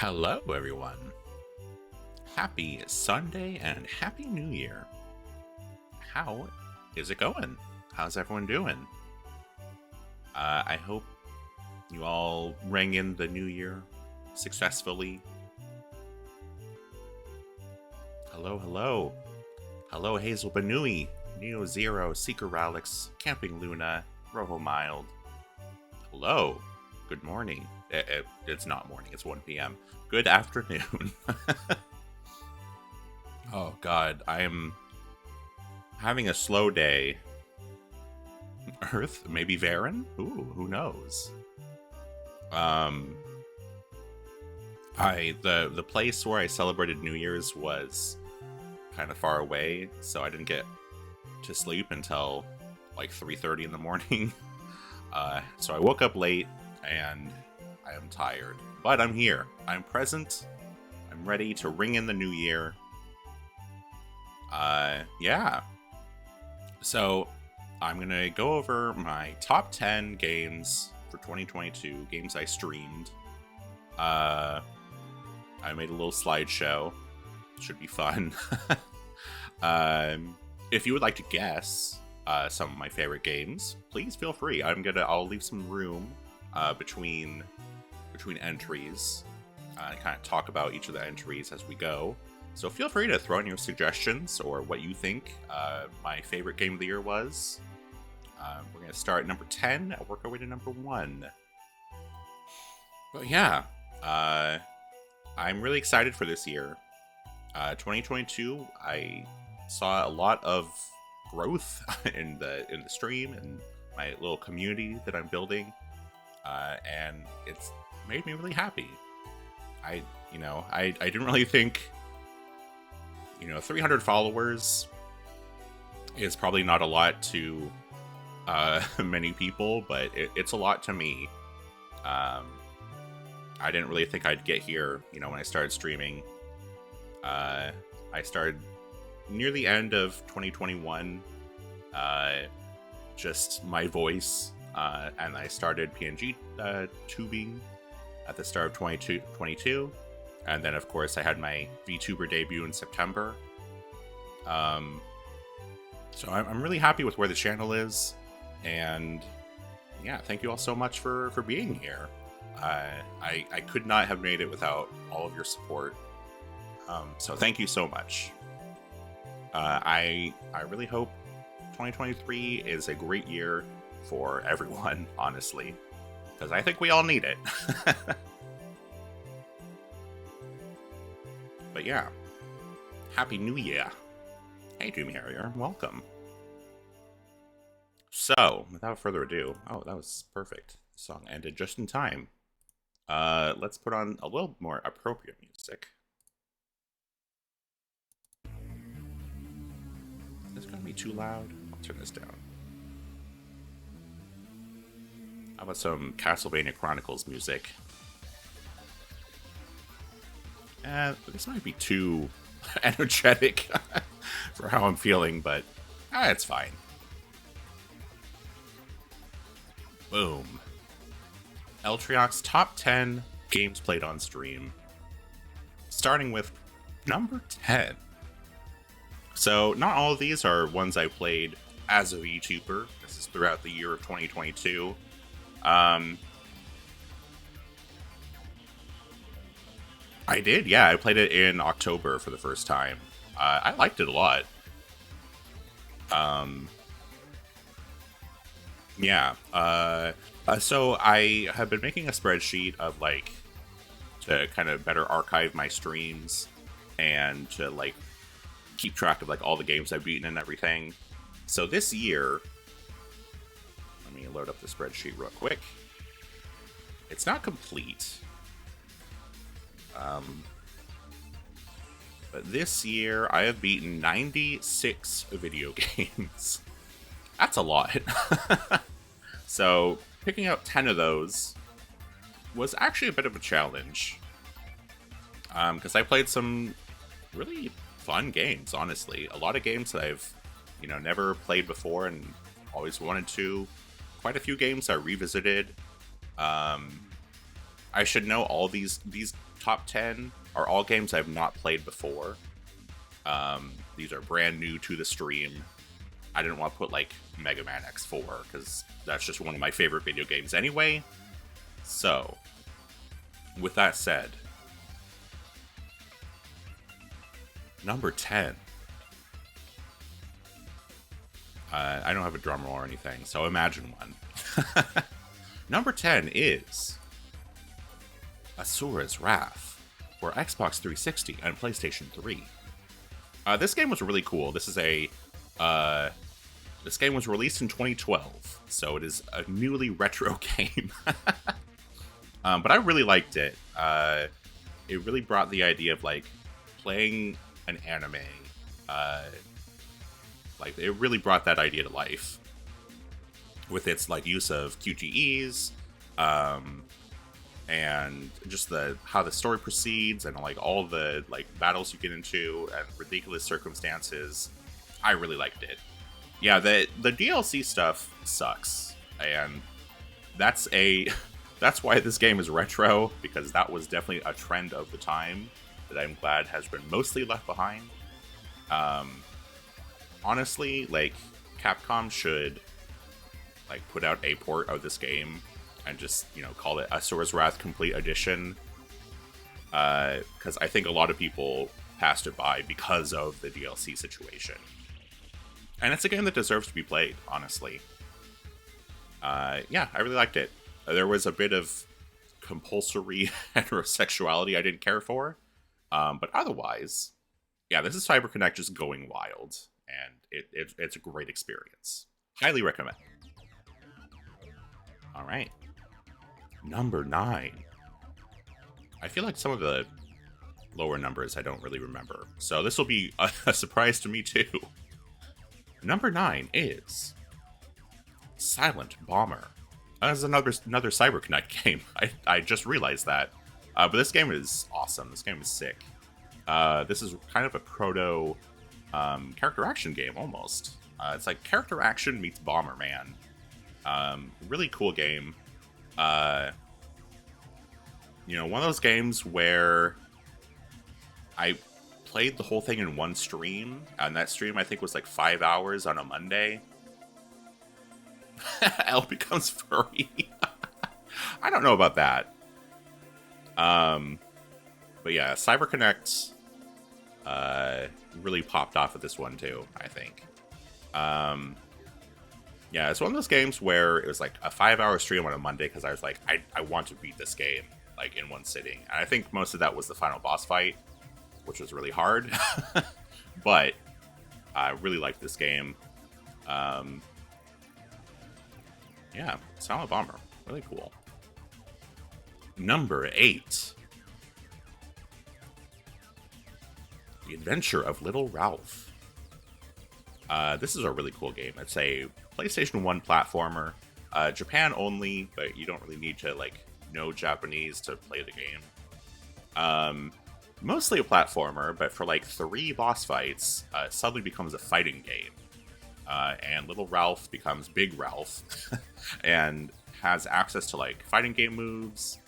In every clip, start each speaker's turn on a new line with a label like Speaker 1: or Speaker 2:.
Speaker 1: Hello, everyone. Happy Sunday and Happy New Year. How is it going? How's everyone doing? I hope you all rang in the new year successfully. Hello, hello. Hello, Hazel Banui, Neo Zero, Seeker Ralix, Camping Luna, Rovo Mild. Hello. Good morning. It's not morning, it's 1 p.m. Good afternoon. Oh god, I am having a slow day. Earth, maybe Varen? Ooh, who knows? The place where I celebrated New Year's was kind of far away, so I didn't get to sleep until like 3:30 in the morning. So I woke up late and I am tired, but I'm here. I'm present. I'm ready to ring in the new year. Yeah. So I'm gonna go over my top 10 games for 2022, games I streamed. I made a little slideshow. Should be fun. If you would like to guess some of my favorite games, please feel free. I'll leave some room between entries and kind of talk about each of the entries as we go. So feel free to throw in your suggestions or what you think my favorite game of the year was. We're going to start at number 10 and work our way to number 1. But yeah, I'm really excited for this year. 2022, I saw a lot of growth in the stream and my little community that I'm building, and it's made me really happy. I didn't really think 300 followers is probably not a lot to many people, but it's a lot to me. I didn't really think I'd get here, when I started streaming. I started near the end of 2021, just my voice, and I started PNG tubing at the start of 2022, and then of course I had my VTuber debut in September. So I'm really happy with where the channel is, and yeah, thank you all so much for being here. I could not have made it without all of your support. So thank you so much. I really hope 2023 is a great year for everyone, honestly, because I think we all need it. But yeah, Happy New Year. Hey, Doom Harrier, welcome. So, without further ado, oh, that was perfect. The song ended just in time. Let's put on a little more appropriate music. Is this gonna be too loud? I'll turn this down. How about some Castlevania Chronicles music? This might be too energetic for how I'm feeling, but it's fine. Boom. Eltrioc's top 10 games played on stream. Starting with number 10. So, not all of these are ones I played as a VTuber. This is throughout the year of 2022. I did, yeah. I played it in October for the first time. I liked it a lot. Yeah. So I have been making a spreadsheet of to kind of better archive my streams and to keep track of all the games I've beaten and everything. So this year, let me load up the spreadsheet real quick. It's not complete. But this year, I have beaten 96 video games. That's a lot. So, picking out 10 of those was actually a bit of a challenge. Because I played some really fun games, honestly. A lot of games that I've, never played before and always wanted to. Quite a few games I revisited. I should know all these top 10 are all games I've not played before. These are brand new to the stream. I didn't want to put like Mega Man X4 because that's just one of my favorite video games anyway. So, with that said, number 10. I don't have a drum roll or anything, so imagine one. Number 10 is Asura's Wrath for Xbox 360 and PlayStation 3. This game was really cool. This game was released in 2012, so it is a newly retro game. But I really liked it. It really brought the idea of like playing an anime. Like it really brought that idea to life with its like use of QTEs, and just how the story proceeds and like all the like battles you get into and ridiculous circumstances. I really liked it. Yeah, the DLC stuff sucks, and that's why this game is retro, because that was definitely a trend of the time that I'm glad has been mostly left behind. Honestly, like, Capcom should, like, put out a port of this game and just, you know, call it Asura's Wrath Complete Edition. Because I think a lot of people passed it by because of the DLC situation. And it's a game that deserves to be played, honestly. Yeah, I really liked it. There was a bit of compulsory heterosexuality I didn't care for. But otherwise, yeah, this is CyberConnect just going wild. And it's a great experience. Highly recommend. All right. Number 9. I feel like some of the lower numbers I don't really remember. So this will be a surprise to me too. Number 9 is Silent Bomber. This is another CyberConnect game. I just realized that. But this game is awesome. This game is sick. This is kind of a proto character action game almost. It's like character action meets Bomberman. Really cool game. You know, one of those games where I played the whole thing in one stream, and that stream I think was like 5 hours on a Monday. L becomes furry. I don't know about that. But yeah, CyberConnect really popped off with this one too, I think. Yeah, it's one of those games where it was like a 5-hour stream on a Monday because I was like, I want to beat this game like in one sitting. And I think most of that was the final boss fight, which was really hard. But I really liked this game. Yeah, Silent Bomber. Really cool. Number 8. The Adventure of Little Ralph. This is a really cool game. It's a PlayStation 1 platformer. Japan only, but you don't really need to like know Japanese to play the game. Mostly a platformer, but for like 3 boss fights, it suddenly becomes a fighting game. And Little Ralph becomes Big Ralph and has access to like fighting game moves.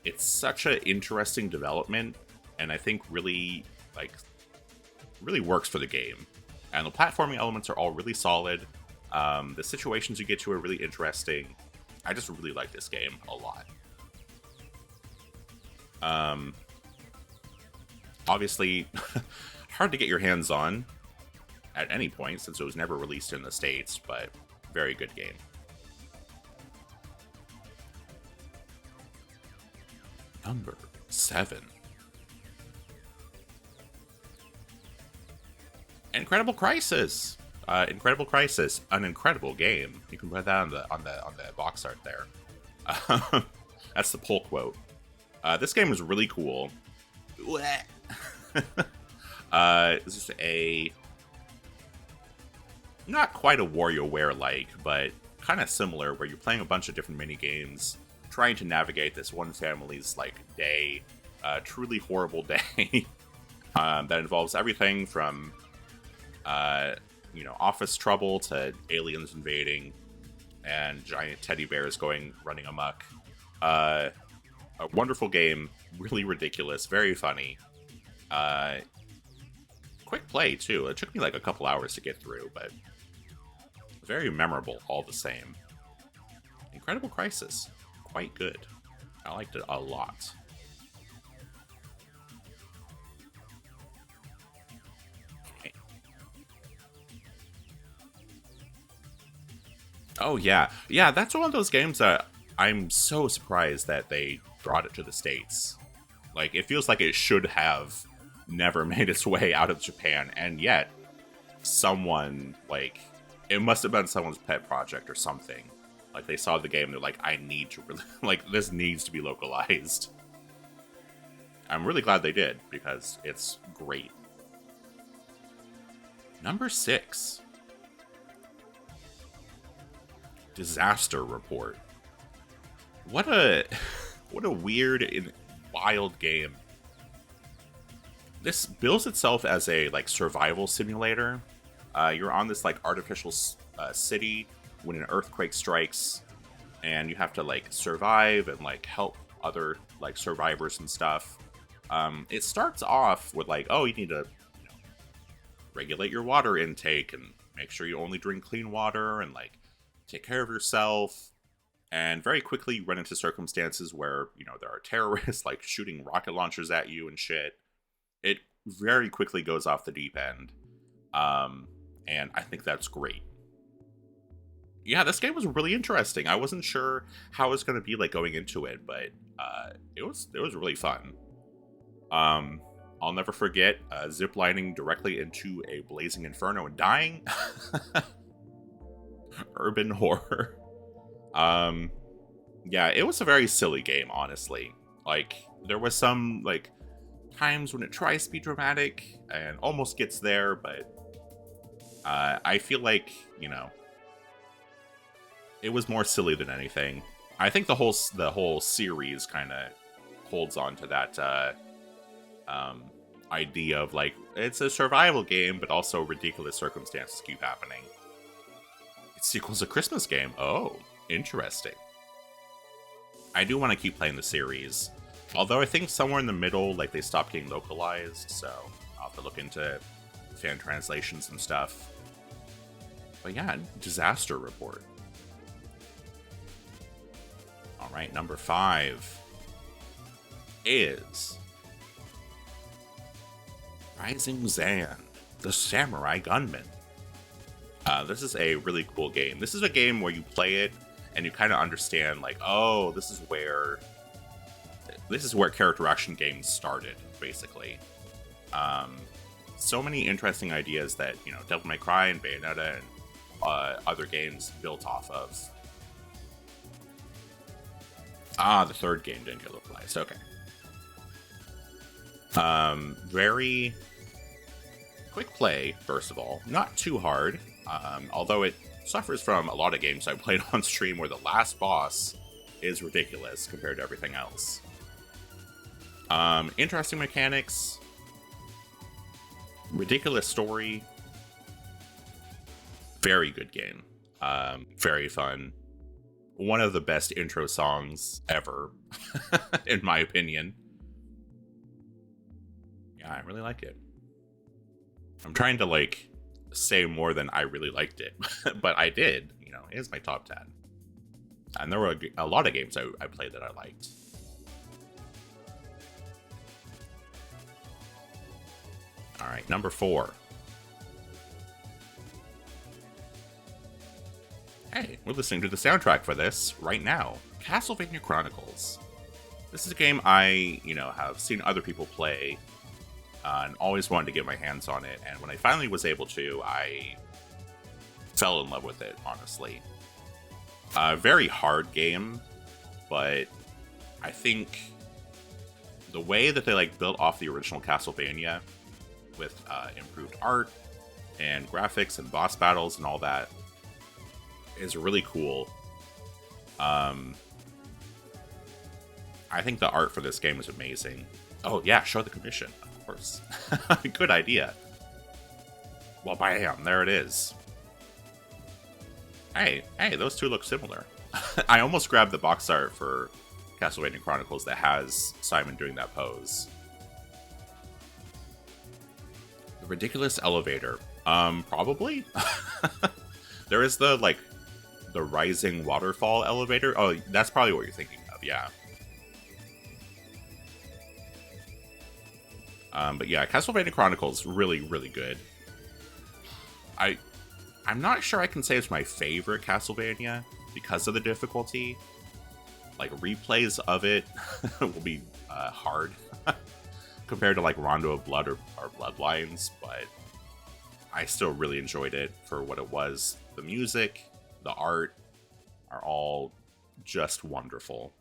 Speaker 1: It's such an interesting development, and I think really works for the game. And the platforming elements are all really solid. The situations you get to are really interesting. I just really like this game a lot. Obviously, hard to get your hands on at any point since it was never released in the States, but very good game. Number 7. Incredible Crisis. Incredible Crisis, an incredible game. You can put that on the box art there. That's the pull quote. This game was really cool. This is a not quite a WarioWare-like, but kind of similar, where you're playing a bunch of different mini games, trying to navigate this one family's like day, truly horrible day, that involves everything from office trouble to aliens invading and giant teddy bears running amok. A wonderful game, really ridiculous, very funny. Uh, quick play too. It took me like a couple hours to get through, but very memorable all the same. Incredible Crisis, quite good. I liked it a lot. Oh yeah, yeah. That's one of those games that I'm so surprised that they brought it to the States. Like, it feels like it should have never made its way out of Japan, and yet someone, like, it must have been someone's pet project or something. Like, they saw the game, they're like, I need to really, like, this needs to be localized. I'm really glad they did, because it's great. Number 6. Disaster Report. What a what a weird and wild game. This bills itself as a like survival simulator. You're on this like artificial city when an earthquake strikes, and you have to like survive and like help other like survivors and stuff. It starts off with like, oh, you need to regulate your water intake and make sure you only drink clean water and like take care of yourself. And very quickly you run into circumstances where, there are terrorists like shooting rocket launchers at you and shit. It very quickly goes off the deep end. And I think that's great. Yeah, this game was really interesting. I wasn't sure how it was going to be like going into it, but it was really fun. I'll never forget ziplining directly into a blazing inferno and dying. Urban horror. Yeah, it was a very silly game, honestly. Like, there was some like times when it tries to be dramatic and almost gets there, but I feel like, it was more silly than anything. I think the whole series kind of holds on to that idea of like, it's a survival game, but also ridiculous circumstances keep happening. It sequels a Christmas game. Oh, interesting. I do want to keep playing the series, although I think somewhere in the middle, like, they stopped getting localized, so I'll have to look into fan translations and stuff. But yeah, Disaster Report. Alright, number 5 is Rising Zan, the Samurai Gunman. This is a really cool game. This is a game where you play it and you kind of understand, like, oh, this is where character action games started, basically. So many interesting ideas that, Devil May Cry and Bayonetta and other games built off of. The third game didn't get localized. Okay. Very quick play, first of all. Not too hard. Although it suffers from a lot of games I played on stream where the last boss is ridiculous compared to everything else. Interesting mechanics. Ridiculous story. Very good game. Very fun. One of the best intro songs ever, in my opinion. Yeah, I really like it. I'm trying to, like, say more than I really liked it, but I did. It is my top 10. And there were a lot of games I played that I liked. Alright, number 4. Hey, we're listening to the soundtrack for this right now. Castlevania Chronicles. This is a game I, have seen other people play and always wanted to get my hands on it. And when I finally was able to, I fell in love with it, honestly. Very hard game, but I think the way that they like built off the original Castlevania with improved art and graphics and boss battles and all that is really cool. I think the art for this game is amazing. Oh yeah, show the commission, of course. Good idea. Well, bam, there it is. Hey, those two look similar. I almost grabbed the box art for Castlevania Chronicles that has Simon doing that pose. The ridiculous elevator. Probably. There is the rising waterfall elevator. Oh, that's probably what you're thinking of, yeah. But yeah, Castlevania Chronicles really, really good. I'm not sure I can say it's my favorite Castlevania because of the difficulty. Like, replays of it will be hard compared to like Rondo of Blood or Bloodlines, but I still really enjoyed it for what it was. The music, the art are all just wonderful.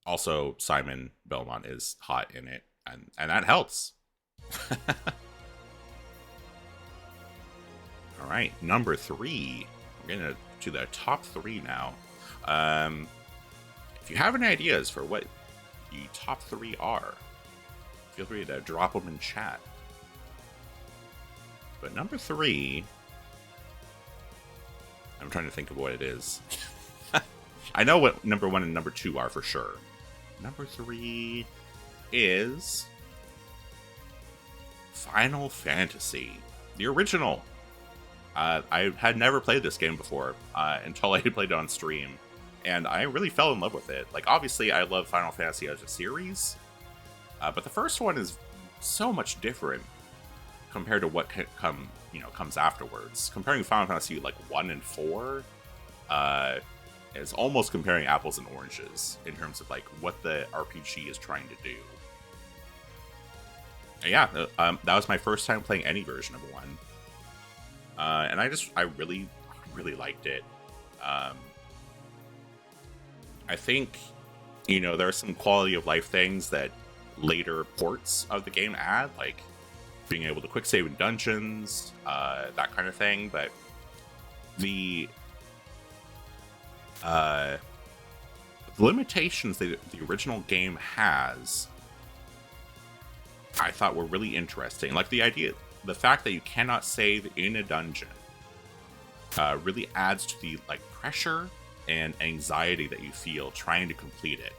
Speaker 1: Also, Simon Belmont is hot in it, and that helps. All right, number 3. We're getting to the top 3 now. If you have any ideas for what the top 3 are, feel free to drop them in chat. But number 3, I'm trying to think of what it is. I know what number 1 and number 2 are for sure. Number 3 is Final Fantasy, the original. I had never played this game before until I played it on stream, and I really fell in love with it. Like, obviously, I love Final Fantasy as a series, but the first one is so much different compared to what comes afterwards. Comparing Final Fantasy 1 and 4 is almost comparing apples and oranges in terms of what the RPG is trying to do. And yeah, that was my first time playing any version of 1. And I really, really liked it. I think, there are some quality of life things that later ports of the game add, like being able to quick save in dungeons, that kind of thing. But the limitations that the original game has, I thought were really interesting. Like the fact that you cannot save in a dungeon really adds to the pressure and anxiety that you feel trying to complete it.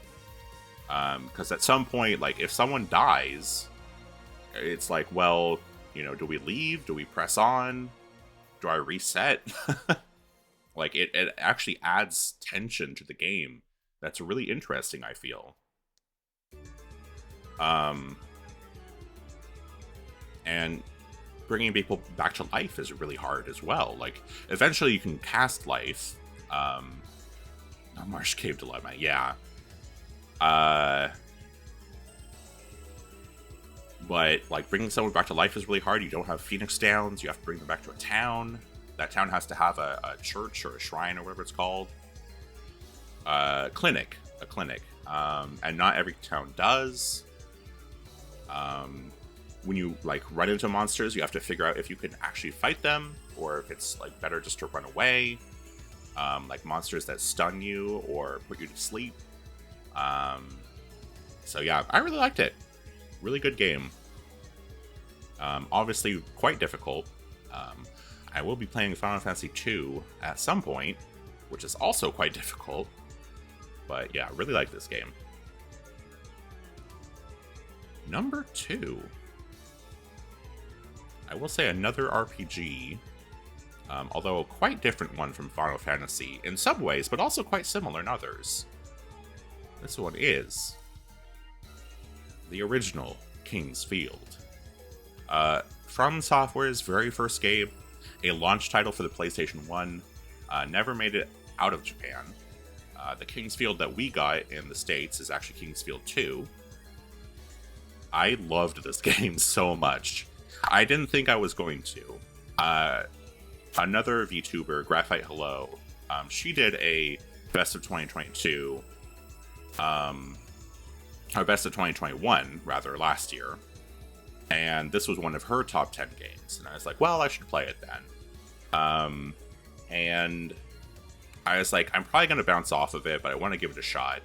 Speaker 1: Because at some point, if someone dies, it's well, do we leave? Do we press on? Do I reset? It actually adds tension to the game. That's really interesting, I feel. And bringing people back to life is really hard as well. Eventually you can cast life. Marsh Cave Dilemma, yeah. But bringing someone back to life is really hard. You don't have Phoenix Downs. You have to bring them back to a town. That town has to have a church or a shrine or whatever it's called. A clinic. And not every town does. When you run into monsters, you have to figure out if you can actually fight them or if it's better just to run away. Monsters that stun you or put you to sleep. So yeah, I really liked it. Really good game. Obviously quite difficult. I will be playing Final Fantasy II at some point, which is also quite difficult. But yeah, really like this game. Number 2. I will say another RPG, although a quite different one from Final Fantasy in some ways, but also quite similar in others. This one is the original King's Field. From Software's very first game, a launch title for the PlayStation 1, never made it out of Japan. The King's Field that we got in the States is actually King's Field 2. I loved this game so much. I didn't think I was going to. Another VTuber, Graphite Hello, she did a Best of 2022, or Best of 2021, rather, last year. And this was one of her top 10 games. And I was like, well, I should play it then. And I was like, I'm probably going to bounce off of it, but I want to give it a shot.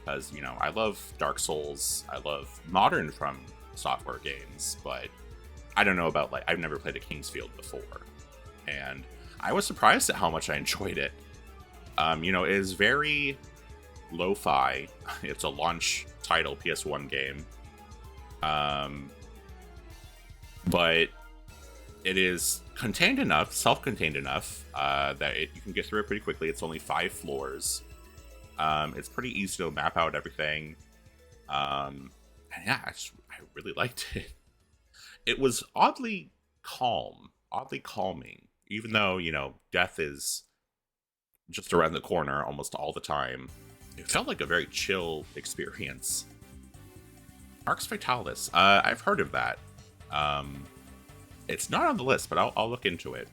Speaker 1: Because, I love Dark Souls. I love modern From Software games, but I don't know about, I've never played a King's Field before. And I was surprised at how much I enjoyed it. It is very lo-fi. It's a launch title PS1 game. But it is contained enough, self-contained enough, that you can get through it pretty quickly. It's only 5 floors. It's pretty easy to map out everything. And yeah, I really liked it. It was oddly calming, even though, death is just around the corner almost all the time. It felt like a very chill experience. Arx Fatalis. I've heard of that. It's not on the list, but I'll look into it.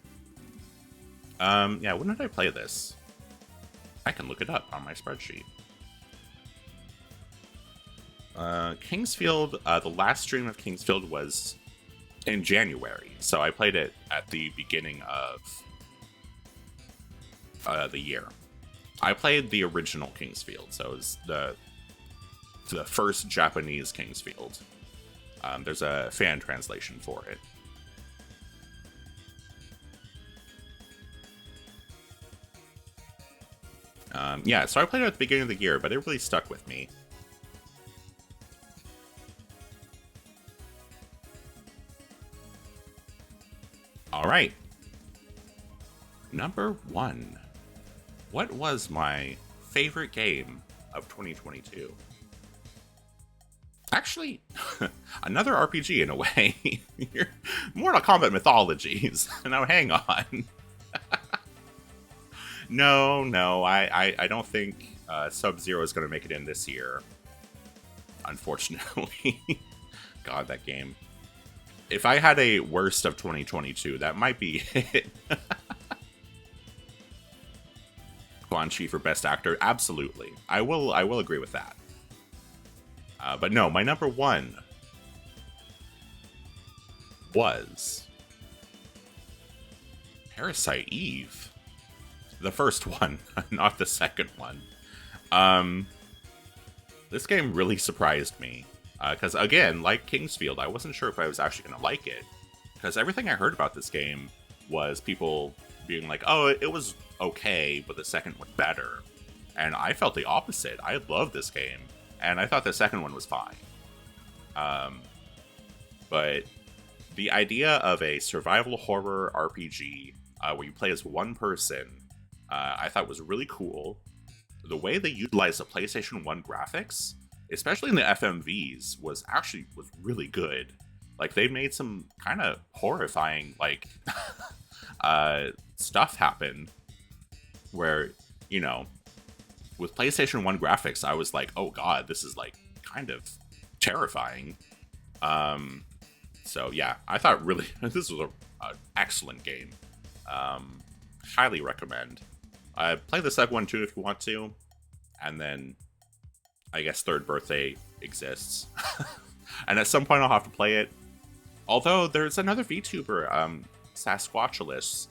Speaker 1: Yeah, when did I play this? I can look it up on my spreadsheet. Kingsfield, the last stream of Kingsfield was in January, so I played it at the beginning of the year. I played the original Kingsfield, so it was the first Japanese Kingsfield. There's a fan translation for it. Yeah, so I played it at the beginning of the year, but it really stuck with me. All right. Number 1. What was my favorite game of 2022? Actually, another RPG in a way. Mortal Kombat Mythologies. Now, hang on. No, I don't think Sub-Zero is going to make it in this year. Unfortunately. God, that game. If I had a worst of 2022, that might be it. Quan Chi for Best Actor, absolutely. I will agree with that. But no, my number 1 was Parasite Eve. The first one, not the second one. This game really surprised me. Because, again, like Kingsfield, I wasn't sure if I was actually going to like it. Because everything I heard about this game was people being like, oh, it was okay, but the second was better. And I felt the opposite. I loved this game. And I thought the second one was fine. But the idea of a survival horror RPG where you play as one person, I thought was really cool. The way they utilized the PlayStation 1 graphics, especially in the FMVs, was really good. Like, they made some kind of horrifying, like, stuff happen where, with PlayStation 1 graphics, I was like, oh god, this is, like, kind of terrifying. So, yeah, I thought really, this was an excellent game. Highly recommend. Play the second one, too, if you want to. And then, I guess Third Birthday exists. And at some point I'll have to play it. Although there's another VTuber, Sasquatchalus,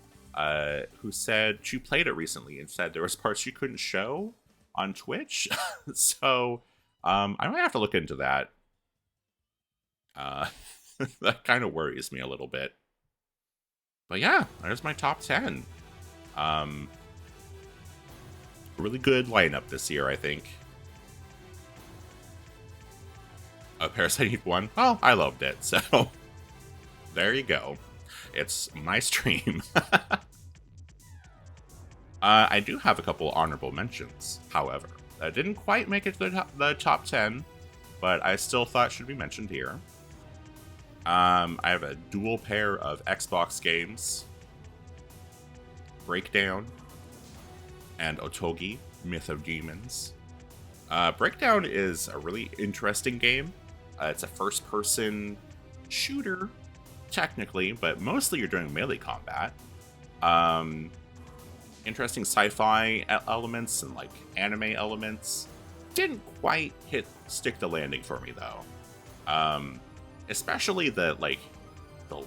Speaker 1: who said she played it recently and said there was parts she couldn't show on Twitch. So I might have to look into that. That kind of worries me a little bit. But yeah, there's my top 10. Really good lineup this year, I think. Parasite Eve 1, well, I loved it, so there you go. It's my stream. I do have a couple honorable mentions, however. I didn't quite make it to the top 10, but I still thought should be mentioned here. I have a dual pair of Xbox games. Breakdown and Otogi, Myth of Demons. Breakdown is a really interesting game. It's a first-person shooter, technically, but mostly you're doing melee combat. Interesting sci-fi elements and, like, anime elements. Didn't quite stick the landing for me, though. Especially the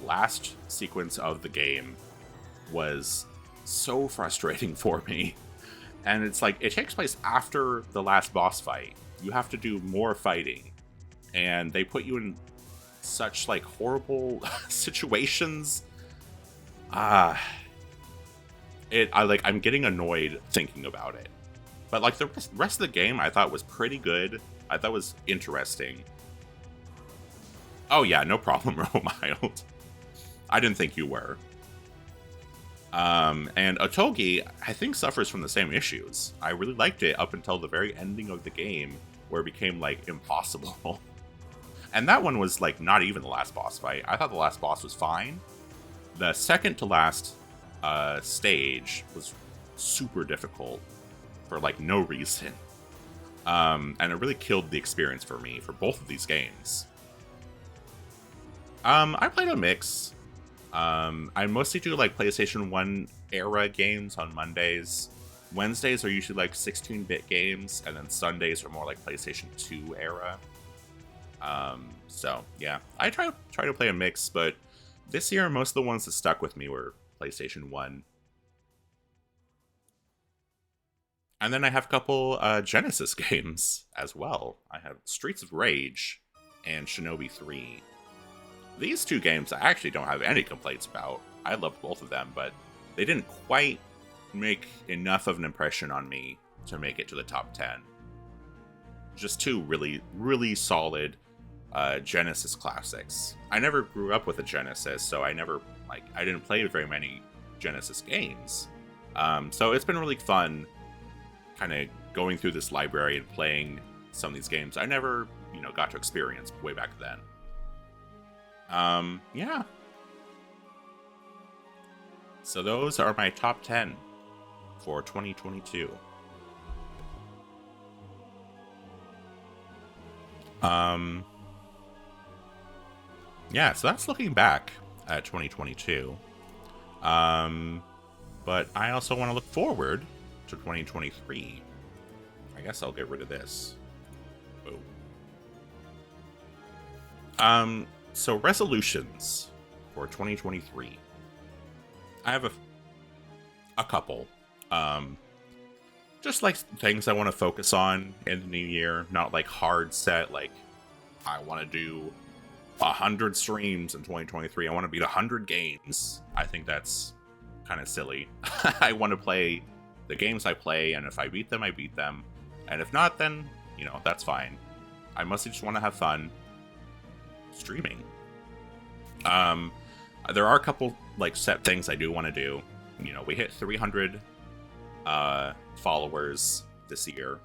Speaker 1: last sequence of the game was so frustrating for me. And it's like, it takes place after the last boss fight. You have to do more fighting. And they put you in such, like, horrible situations. I'm getting annoyed thinking about it. But like the rest of the game, I thought was pretty good. I thought was interesting. Oh yeah, no problem, Roll Mild. I didn't think you were. And Otogi, I think, suffers from the same issues. I really liked it up until the very ending of the game, where it became like impossible. And that one was like not even the last boss fight. I thought the last boss was fine. The second to last stage was super difficult for like no reason. And it really killed the experience for me for both of these games. I played a mix. I mostly do like PlayStation 1 era games on Mondays. Wednesdays are usually like 16-bit games, and then Sundays are more like PlayStation 2 era. So yeah, I try to play a mix, but this year most of the ones that stuck with me were PlayStation 1. And then I have a couple Genesis games as well. I have Streets of Rage and Shinobi 3. These two games I actually don't have any complaints about. I loved both of them, but they didn't quite make enough of an impression on me to make it to the top 10. Just two really, really solid Genesis classics. I never grew up with a Genesis, so I didn't play very many Genesis games. So it's been really fun kind of going through this library and playing some of these games I never, got to experience way back then. Yeah. So those are my top 10 for 2022. Yeah, so that's looking back at 2022. But I also want to look forward to 2023. I guess I'll get rid of this. Oh. So resolutions for 2023. I have a couple. Just like things I want to focus on in the new year, not like hard set, like I want to do 100 streams in 2023. I want to beat 100 games. I think that's kind of silly. I want to play the games I play, and if I beat them, I beat them. And if not, then, that's fine. I mostly just want to have fun streaming. There are a couple like set things I do want to do. We hit 300 followers this year.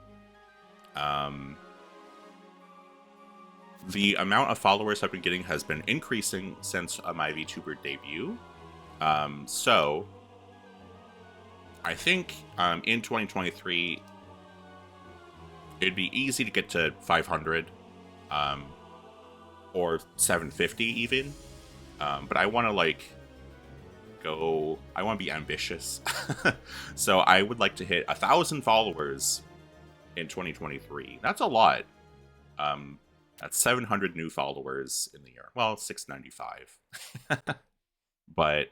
Speaker 1: The amount of followers I've been getting has been increasing since my VTuber debut. So I think in 2023 it'd be easy to get to 500 or 750 even. But I want to I want to be ambitious. So I would like to hit 1,000 followers in 2023. That's a lot. That's 700 new followers in the year. Well, 695. But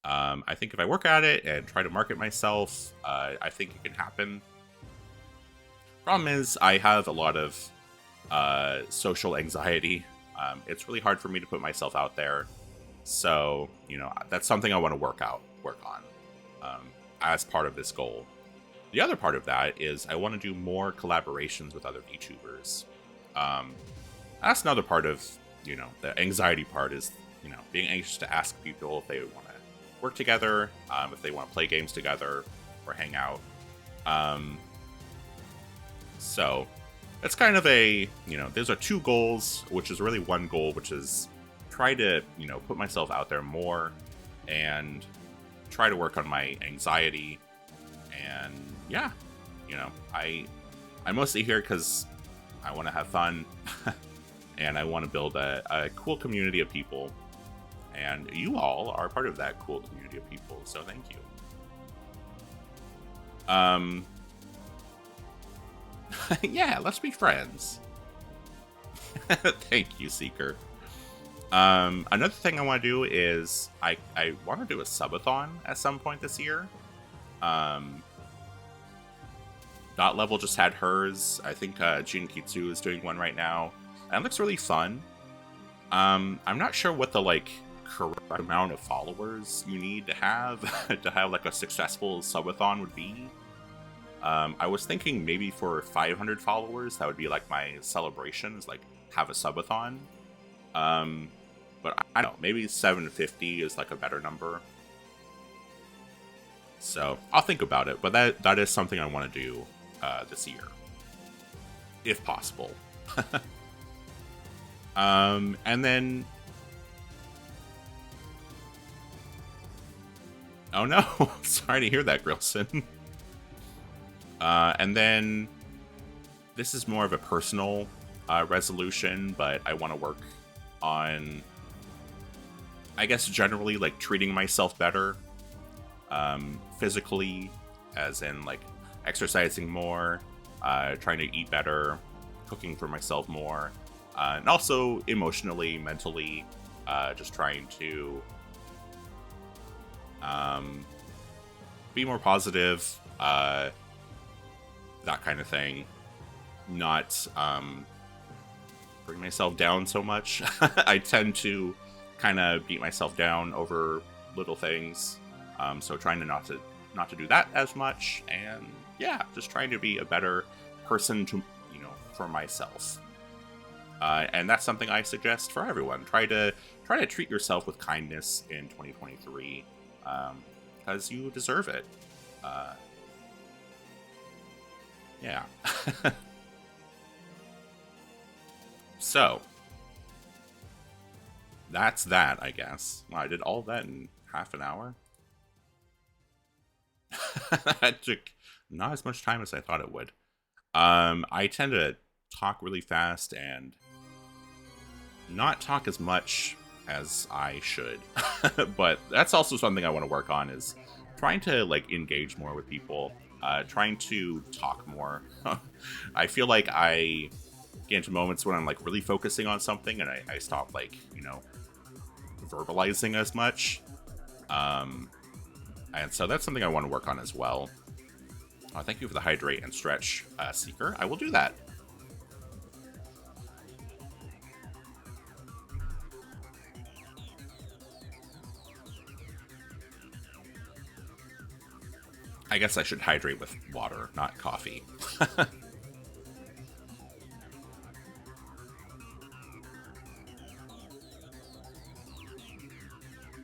Speaker 1: I think if I work at it and try to market myself, I think it can happen. Problem is, I have a lot of social anxiety. It's really hard for me to put myself out there. So, that's something I want to work on as part of this goal. The other part of that is I want to do more collaborations with other VTubers. That's another part of, the anxiety part is, being anxious to ask people if they want to work together, if they want to play games together or hang out. So it's kind of those are two goals, which is really one goal, which is try to, put myself out there more and try to work on my anxiety. And yeah, I'm mostly here because I want to have fun and I want to build a cool community of people. And you all are part of that cool community of people, so thank you. Yeah, let's be friends. Thank you, Seeker. Another thing I want to do is I want to do a subathon at some point this year. Dot Level just had hers. I think Jin Kitsu is doing one right now. And it looks really fun. I'm not sure what the correct amount of followers you need to have to have like a successful subathon would be. I was thinking maybe for 500 followers, that would be like my celebration, is like have a subathon. But I don't know, maybe 750 is like a better number. So I'll think about it, but that is something I want to do this year, if possible. And then, oh no, sorry to hear that, Grilson. And then, this is more of a personal resolution, but I want to work on, I guess, generally like treating myself better. Physically, as in like exercising more, trying to eat better, cooking for myself more, and also emotionally, mentally, just trying to be more positive, that kind of thing. Not bring myself down so much. I tend to kind of beat myself down over little things. So trying to not to do that as much, and yeah, just trying to be a better person to, for myself. And that's something I suggest for everyone. Try to treat yourself with kindness in 2023, because you deserve it. Yeah. So that's that, I guess. Wow, I did all that in half an hour. That took not as much time as I thought it would. I tend to talk really fast and not talk as much as I should. But that's also something I want to work on, is trying to like engage more with people, trying to talk more. I feel like I get into moments when I'm like really focusing on something and I stop like, verbalizing as much. And so that's something I want to work on as well. Thank you for the hydrate and stretch, Seeker. I will do that. I guess I should hydrate with water, not coffee.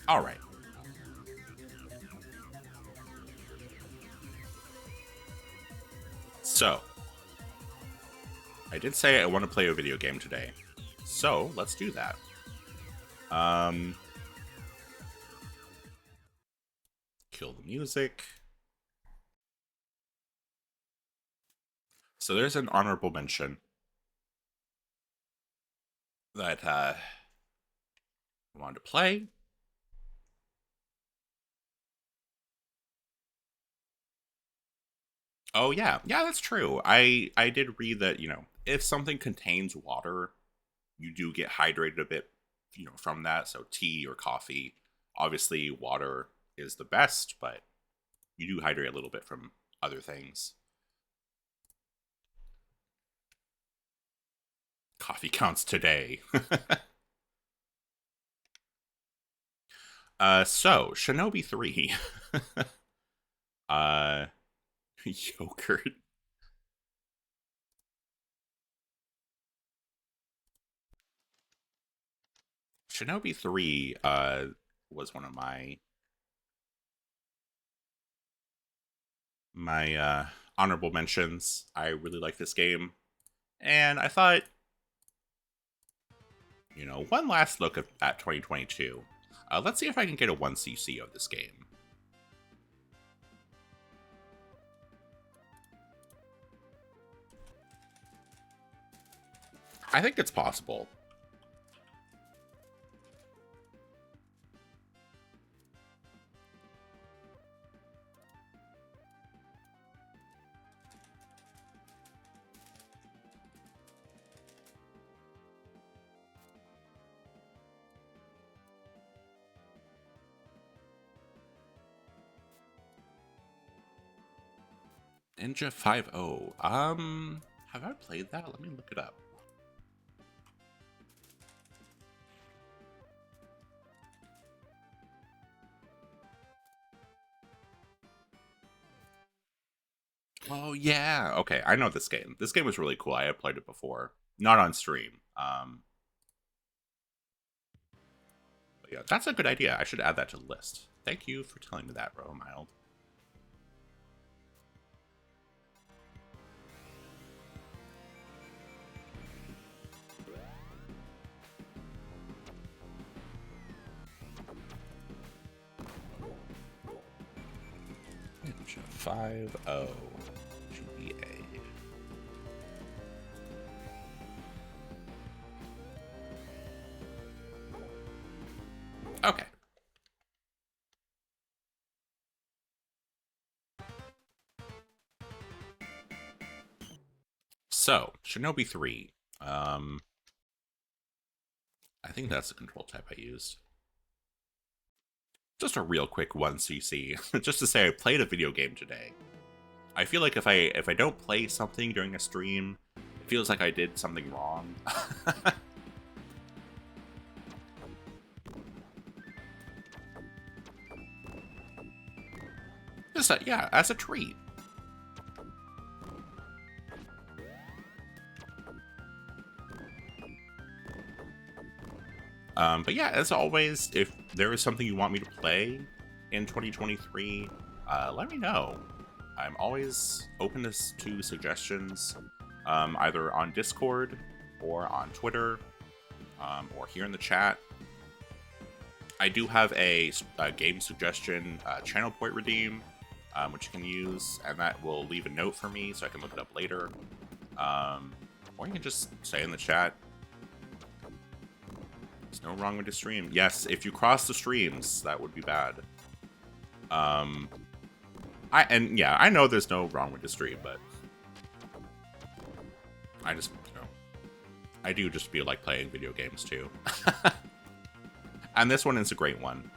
Speaker 1: All right. So, I did say I want to play a video game today. So, let's do that. Kill the music. So there's an honorable mention that I wanted to play. Oh yeah, that's true. I did read that, if something contains water, you do get hydrated a bit, from that. So tea or coffee, obviously water is the best, but you do hydrate a little bit from other things. Coffee counts today. So Shinobi 3. uh Yogurt. Shinobi 3 was one of my honorable mentions. I really like this game. And I thought, one last look at 2022. Let's see if I can get a 1cc of this game. I think it's possible. Ninja 5.0. Have I played that? Let me look it up. Oh yeah. Okay, I know this game. This game was really cool. I have played it before, not on stream. But yeah, that's a good idea. I should add that to the list. Thank you for telling me that, Mild. Ninja 5-0 GBA. Okay. So, Shinobi 3. I think that's the control type I used. Just a real quick one CC, just to say I played a video game today. I feel like if I don't play something during a stream, it feels like I did something wrong. Just yeah, as a treat. But yeah, as always, if there is something you want me to play in 2023, let me know. I'm always open to suggestions, either on Discord or on Twitter, or here in the chat. I do have a game suggestion channel point redeem, which you can use, and that will leave a note for me so I can look it up later. Or you can just say in the chat. There's no wrong with the stream. Yes, if you cross the streams, that would be bad. I know there's no wrong with the stream, but I just, I do just feel like playing video games too. And this one is a great one.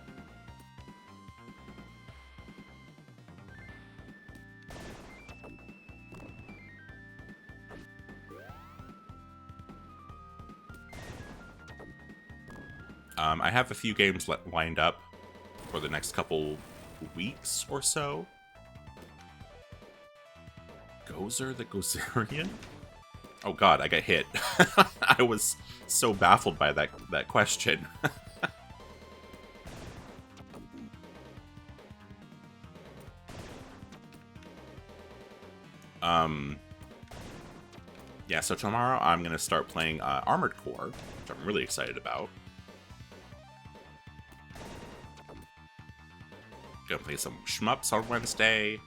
Speaker 1: I have a few games lined up for the next couple weeks or so. Gozer the Gozerian? Oh god, I got hit. I was so baffled by that question. Yeah, so tomorrow I'm going to start playing Armored Core, which I'm really excited about. Gonna play some shmups on Wednesday.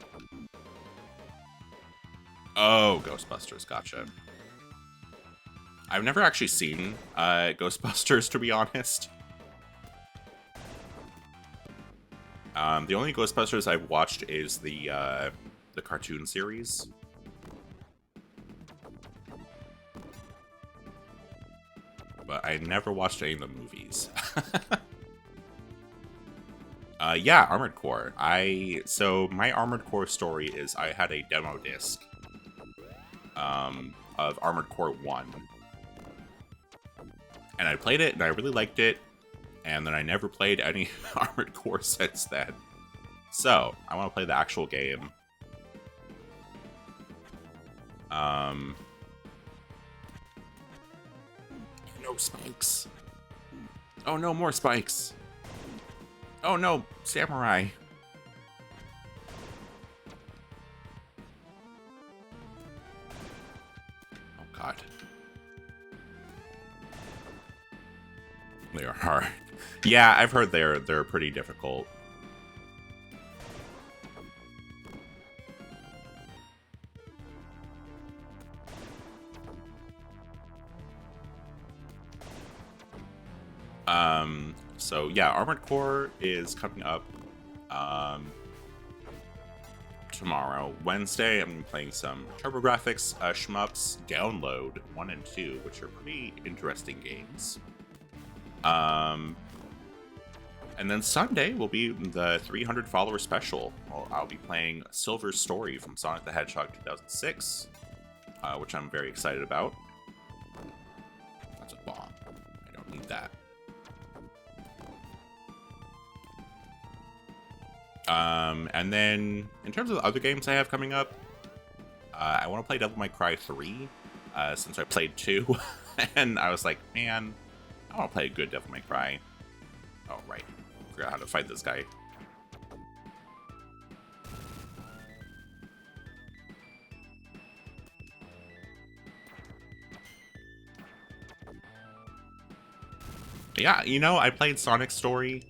Speaker 1: Oh, Ghostbusters, gotcha. I've never actually seen Ghostbusters, to be honest. The only Ghostbusters I've watched is the cartoon series. But I never watched any of the movies. Yeah, Armored Core. So my Armored Core story is I had a demo disc of Armored Core 1. And I played it, and I really liked it, and then I never played any Armored Core since then. So, I want to play the actual game. No spikes. Oh no, more spikes. Oh no, samurai. Oh god. They are hard. Yeah, I've heard they're pretty difficult. So yeah, Armored Core is coming up tomorrow. Wednesday, I'm gonna be playing some TurboGrafx shmups Download 1 and 2, which are pretty interesting games. And then Sunday will be the 300 follower special. I'll be playing Silver's Story from Sonic the Hedgehog 2006, which I'm very excited about. That's a bomb. I don't need that. And then in terms of the other games I have coming up, I want to play Devil May Cry 3 since I played 2, and I was like, man, I want to play a good Devil May Cry. Oh, right. Forgot how to fight this guy. Yeah, you know, I played Sonic Story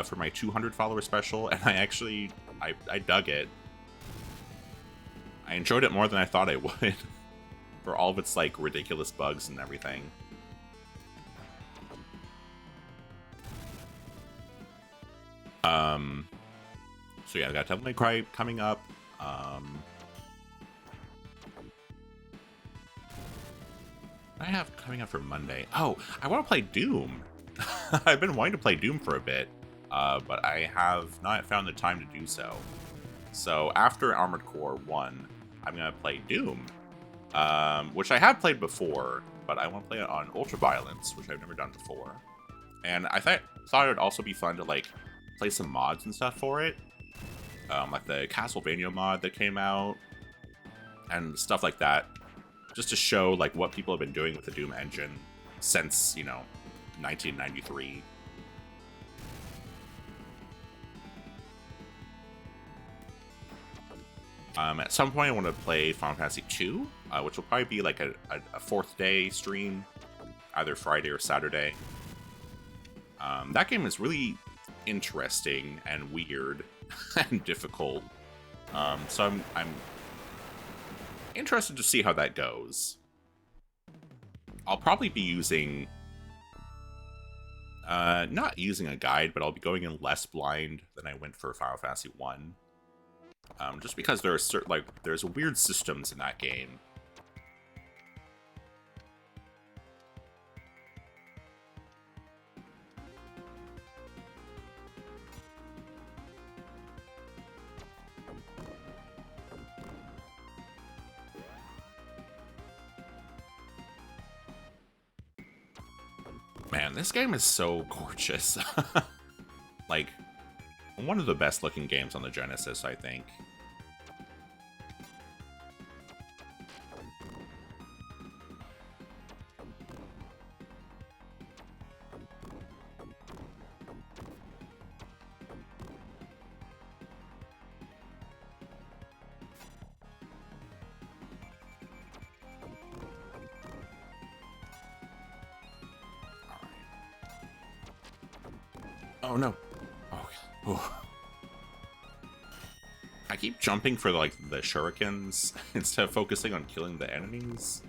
Speaker 1: for my 200 follower special, and I dug it. I enjoyed it more than I thought I would, for all of its, like, ridiculous bugs and everything. So yeah, I got Devil May Cry coming up. I have coming up for Monday. Oh, I want to play Doom. I've been wanting to play Doom for a bit, but I have not found the time to do so. So after Armored Core 1, I'm going to play Doom, which I have played before, but I want to play it on Ultraviolence, which I've never done before. And I thought it would also be fun to, like, play some mods and stuff for it. Like the Castlevania mod that came out, and stuff like that. Just to show, like, what people have been doing with the Doom engine since, you know, 1993. At some point, I want to play Final Fantasy II, which will probably be like a fourth day stream, either Friday or Saturday. That game is really interesting and weird and difficult. So I'm interested to see how that goes. I'll probably be using, not using a guide, but I'll be going in less blind than I went for Final Fantasy 1. Just because there are there's weird systems in that game. Man, this game is so gorgeous. Like, one of the best looking games on the Genesis, I think. Oh no. Oh. I keep jumping for, like, the shurikens instead of focusing on killing the enemies.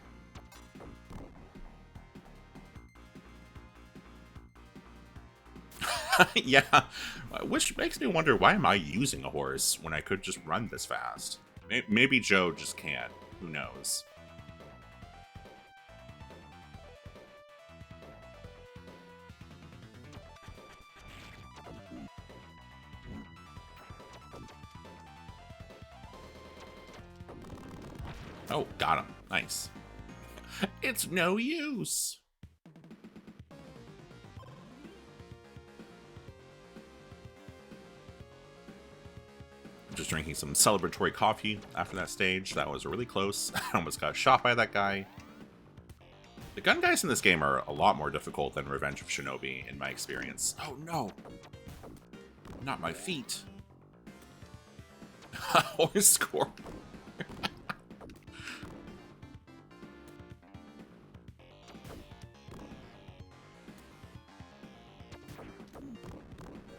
Speaker 1: Yeah, which makes me wonder, why am I using a horse when I could just run this fast? Maybe Joe just can't. Who knows? Oh, got him. Nice. It's no use. Just drinking some celebratory coffee after that stage. That was really close. I almost got shot by that guy. The gun guys in this game are a lot more difficult than Revenge of Shinobi, in my experience. Oh no! Not my feet. Horse score.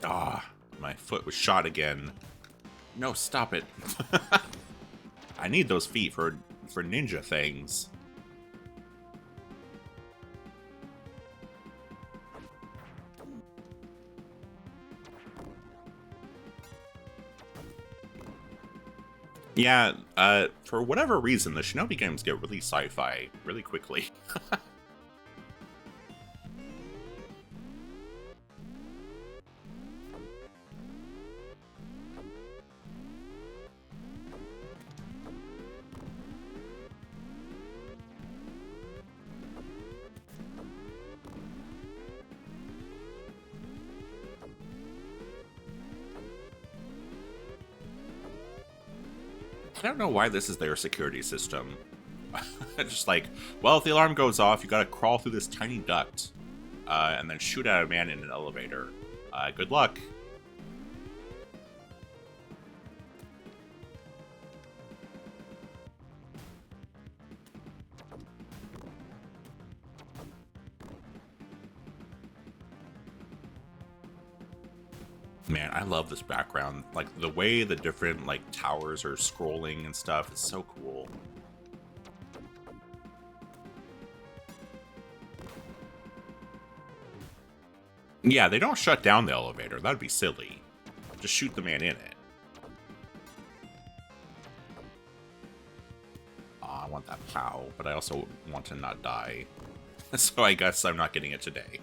Speaker 1: Ah, my foot was shot again. No, stop it. I need those feet for ninja things. Yeah, for whatever reason, the Shinobi games get really sci-fi really quickly. I don't know why this is their security system. Just like, well, if the alarm goes off, you gotta crawl through this tiny duct, and then shoot at a man in an elevator. Good luck. Man, I love this background. Like, the way the different, like, towers are scrolling and stuff is so cool. Yeah, they don't shut down the elevator. That'd be silly. Just shoot the man in it. I want that POW, but I also want to not die. So I guess I'm not getting it today.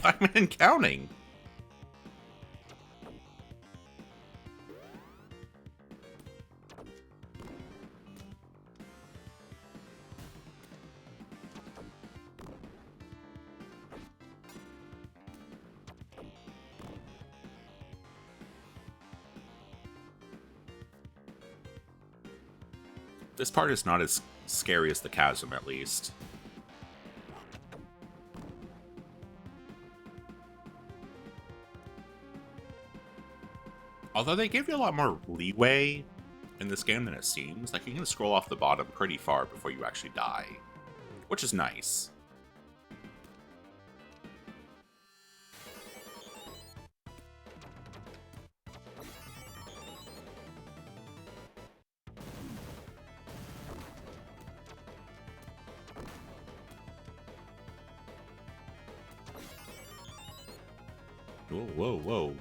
Speaker 1: I'm in counting. This part is not as scary as the chasm, at least. Although they give you a lot more leeway in this game than it seems. Like, you can scroll off the bottom pretty far before you actually die, which is nice. Whoa, whoa, whoa.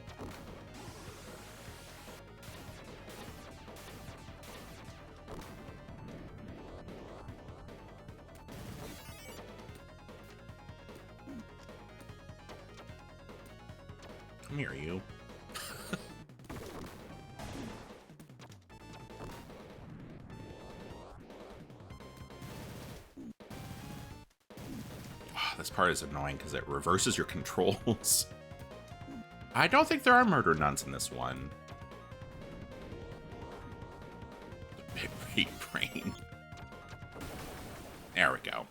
Speaker 1: Come here, you. This part is annoying because it reverses your controls. I don't think there are murder nuns in this one. The big brain. There we go.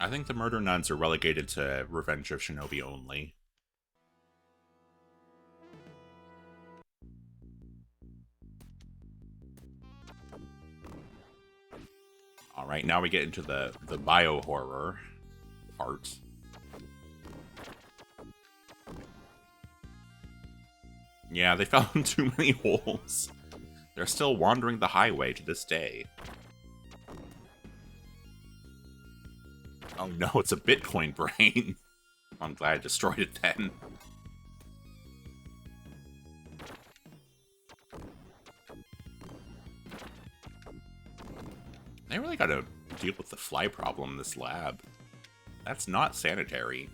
Speaker 1: I think the murder nuns are relegated to Revenge of Shinobi only. Alright, now we get into the bio-horror part. Yeah, they fell in too many holes. They're still wandering the highway to this day. Oh no, it's a Bitcoin brain. I'm glad I destroyed it then. They really gotta deal with the fly problem in this lab. That's not sanitary.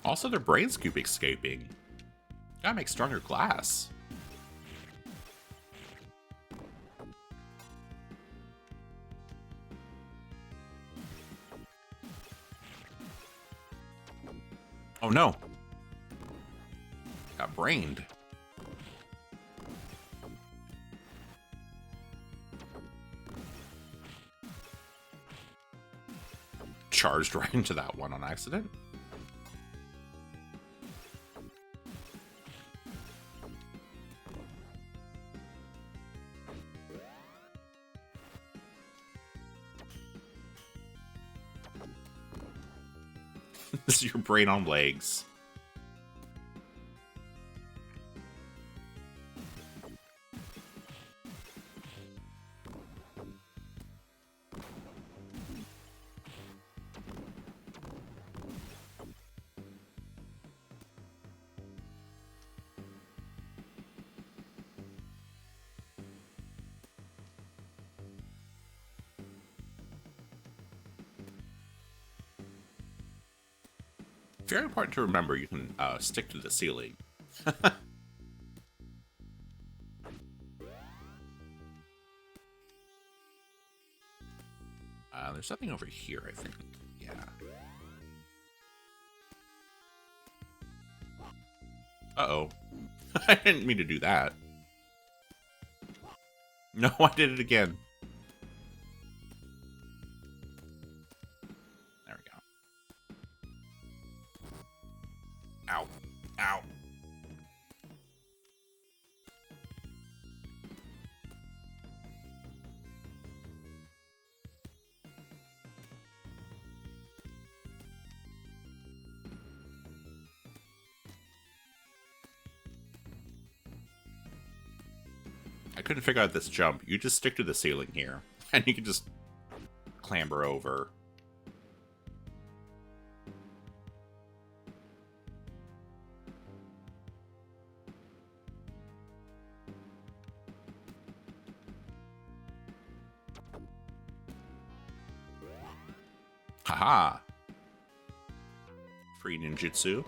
Speaker 1: Also, their brains keep escaping. Gotta make stronger glass. Oh no. Got brained. Charged right into that one on accident. This is your brain on legs. very important to remember you can stick to the ceiling. There's something over here, I think. Yeah. Uh-oh. I didn't mean to do that. No, I did it again. There we go. Ow. Ow. I couldn't figure out this jump. You just stick to the ceiling here, and you can just clamber over. Haha! Free ninjutsu.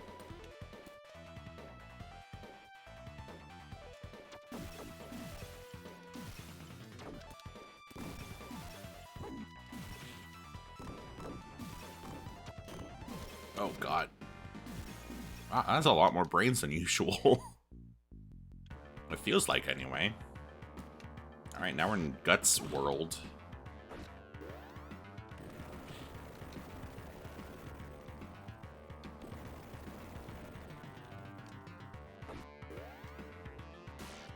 Speaker 1: Oh god. Wow, that's a lot more brains than usual. It feels like, anyway. Alright, now we're in Guts world.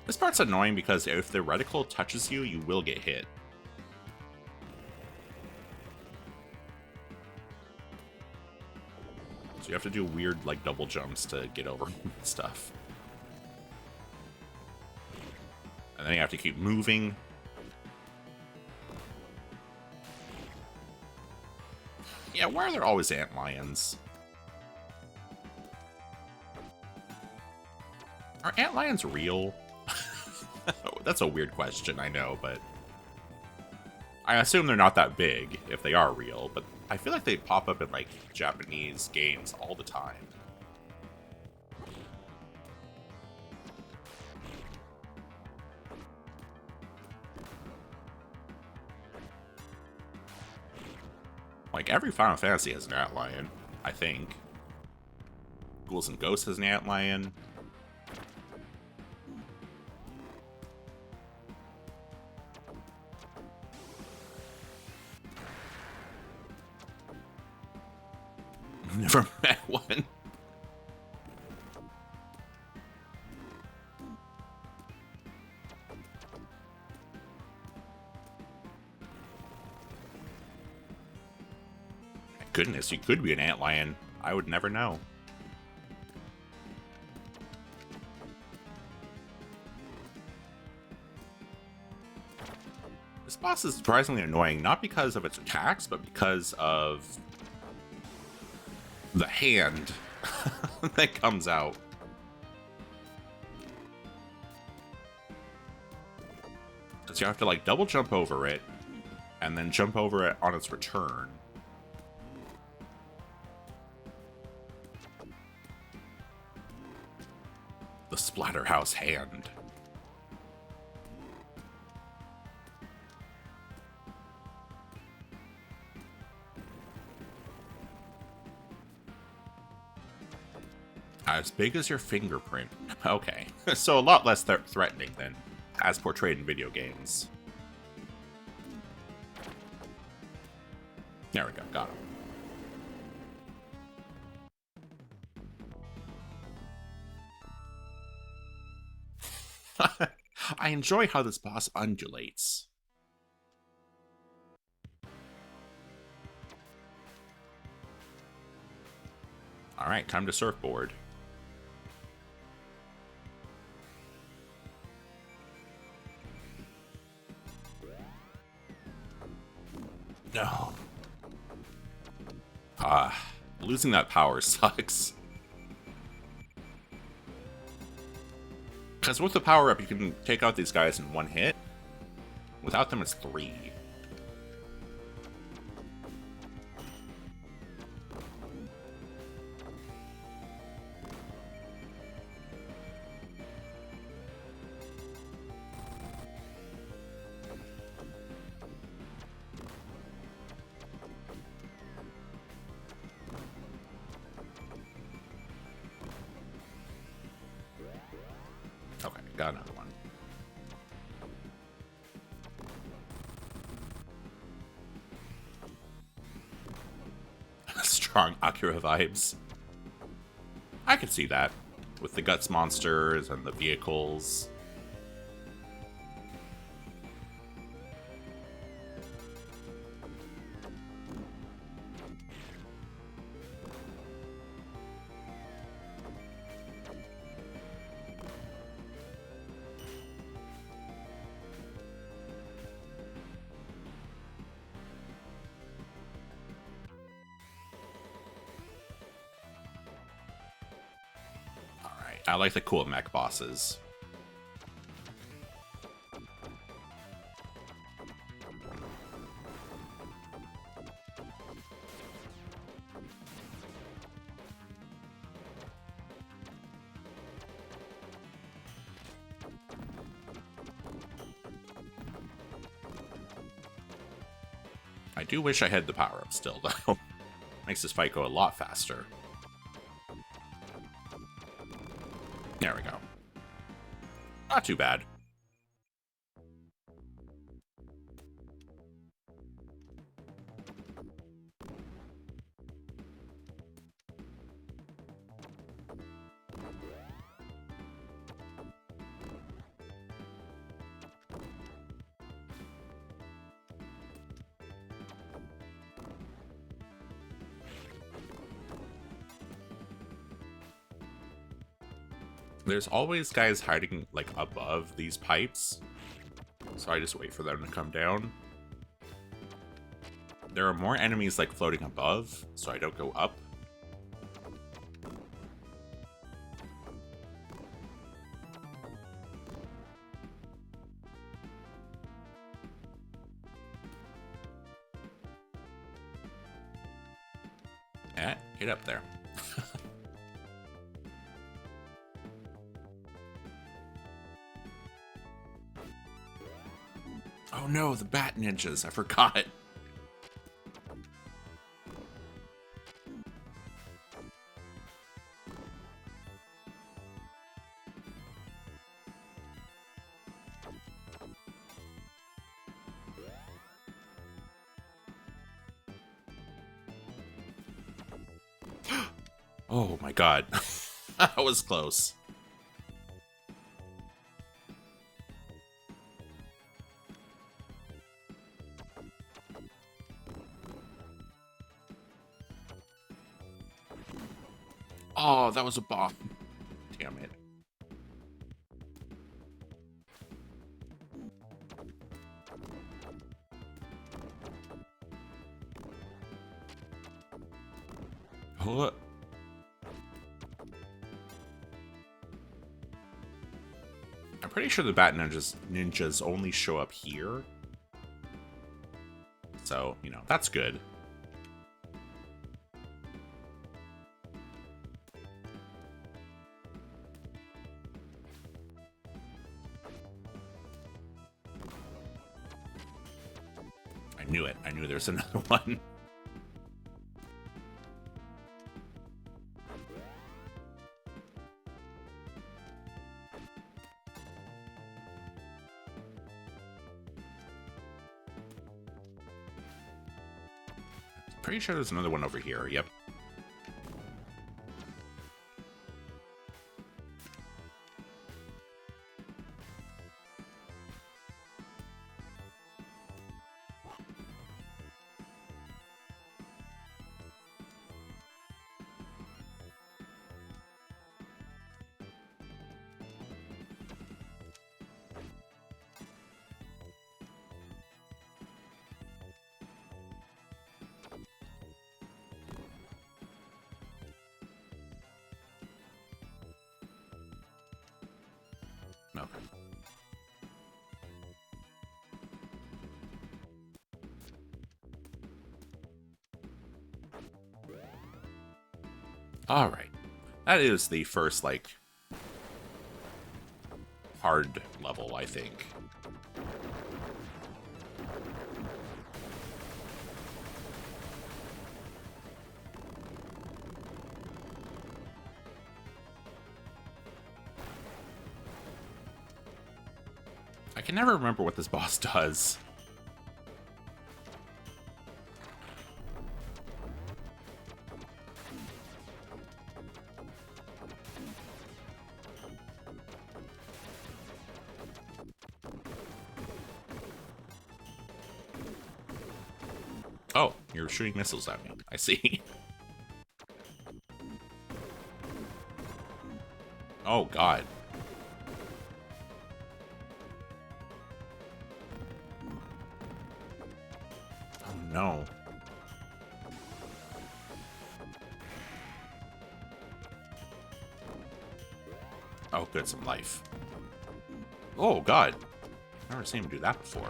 Speaker 1: This part's annoying because if the reticle touches you, you will get hit. So you have to do weird, like, double jumps to get over stuff. And then you have to keep moving. Yeah, why are there always antlions? Are antlions real? That's a weird question, I know, but... I assume they're not that big, if they are real, but I feel like they pop up in, like, Japanese games all the time. Like, every Final Fantasy has an antlion, I think. Ghouls and Ghosts has an antlion. Never met one. Goodness, you could be an antlion. I would never know. This boss is surprisingly annoying, not because of its attacks, but because of the hand that comes out. Because you have to, like, double jump over it, and then jump over it on its return. The Splatterhouse hand. As big as your fingerprint. Okay, so a lot less threatening than as portrayed in video games. There we go, got him. I enjoy how this boss undulates. Alright, time to surfboard. No. Losing that power sucks. Because with the power-up, you can take out these guys in one hit. Without them, it's 3. got another one. Strong Akira vibes. I could see that. With the Guts monsters and the vehicles. I like the cool mech bosses. I do wish I had the power-up still, though. Makes this fight go a lot faster. There we go. Not too bad. There's always guys hiding, like, above these pipes. So I just wait for them to come down. There are more enemies, like, floating above, so I don't go up. Get up there. Oh no, the bat ninjas, I forgot. Oh my god. That was close. Oh, that was a bomb. Damn it. What? I'm pretty sure the bat ninjas only show up here. So, you know, that's good. I knew it. I knew there was another one. Pretty sure there's another one over here. Yep. Okay. All right. That is the first, like, hard level, I think. I can never remember what this boss does. Oh, you're shooting missiles at me. I see. Oh, God. Oh, no. Oh, good, some life. Oh, God. I've never seen him do that before.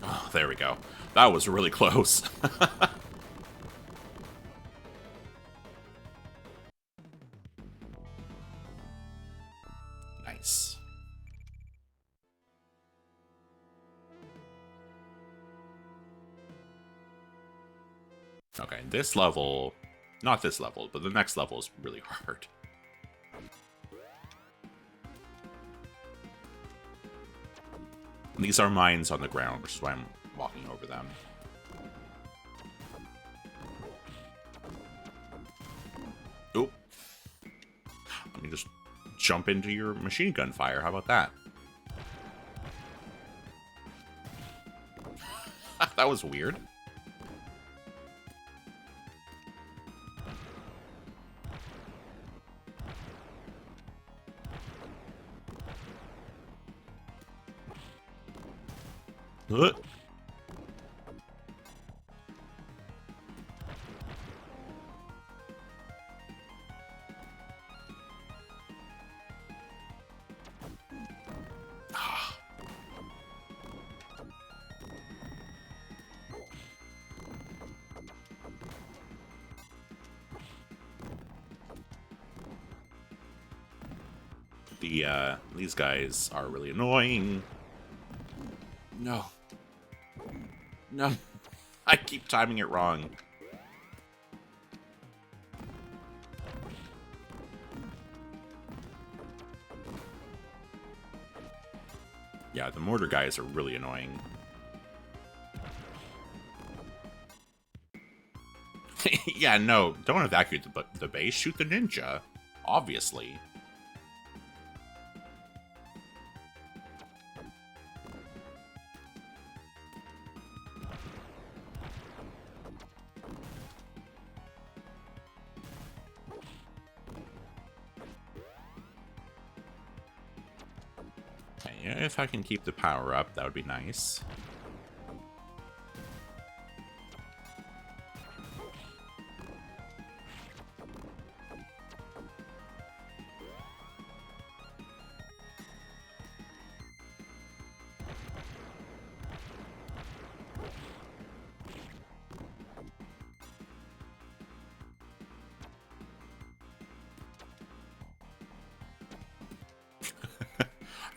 Speaker 1: Oh, there we go. That was really close. Nice. Okay, this level... Not this level, but the next level is really hard. These are mines on the ground, which is why I'm walking over them. Oop. Let me just jump into your machine gun fire. How about that? That was weird. These guys are really annoying. No. No. I keep timing it wrong. Yeah, the mortar guys are really annoying. Yeah, no, don't evacuate the base. Shoot the ninja. Obviously. If I can keep the power up, that would be nice.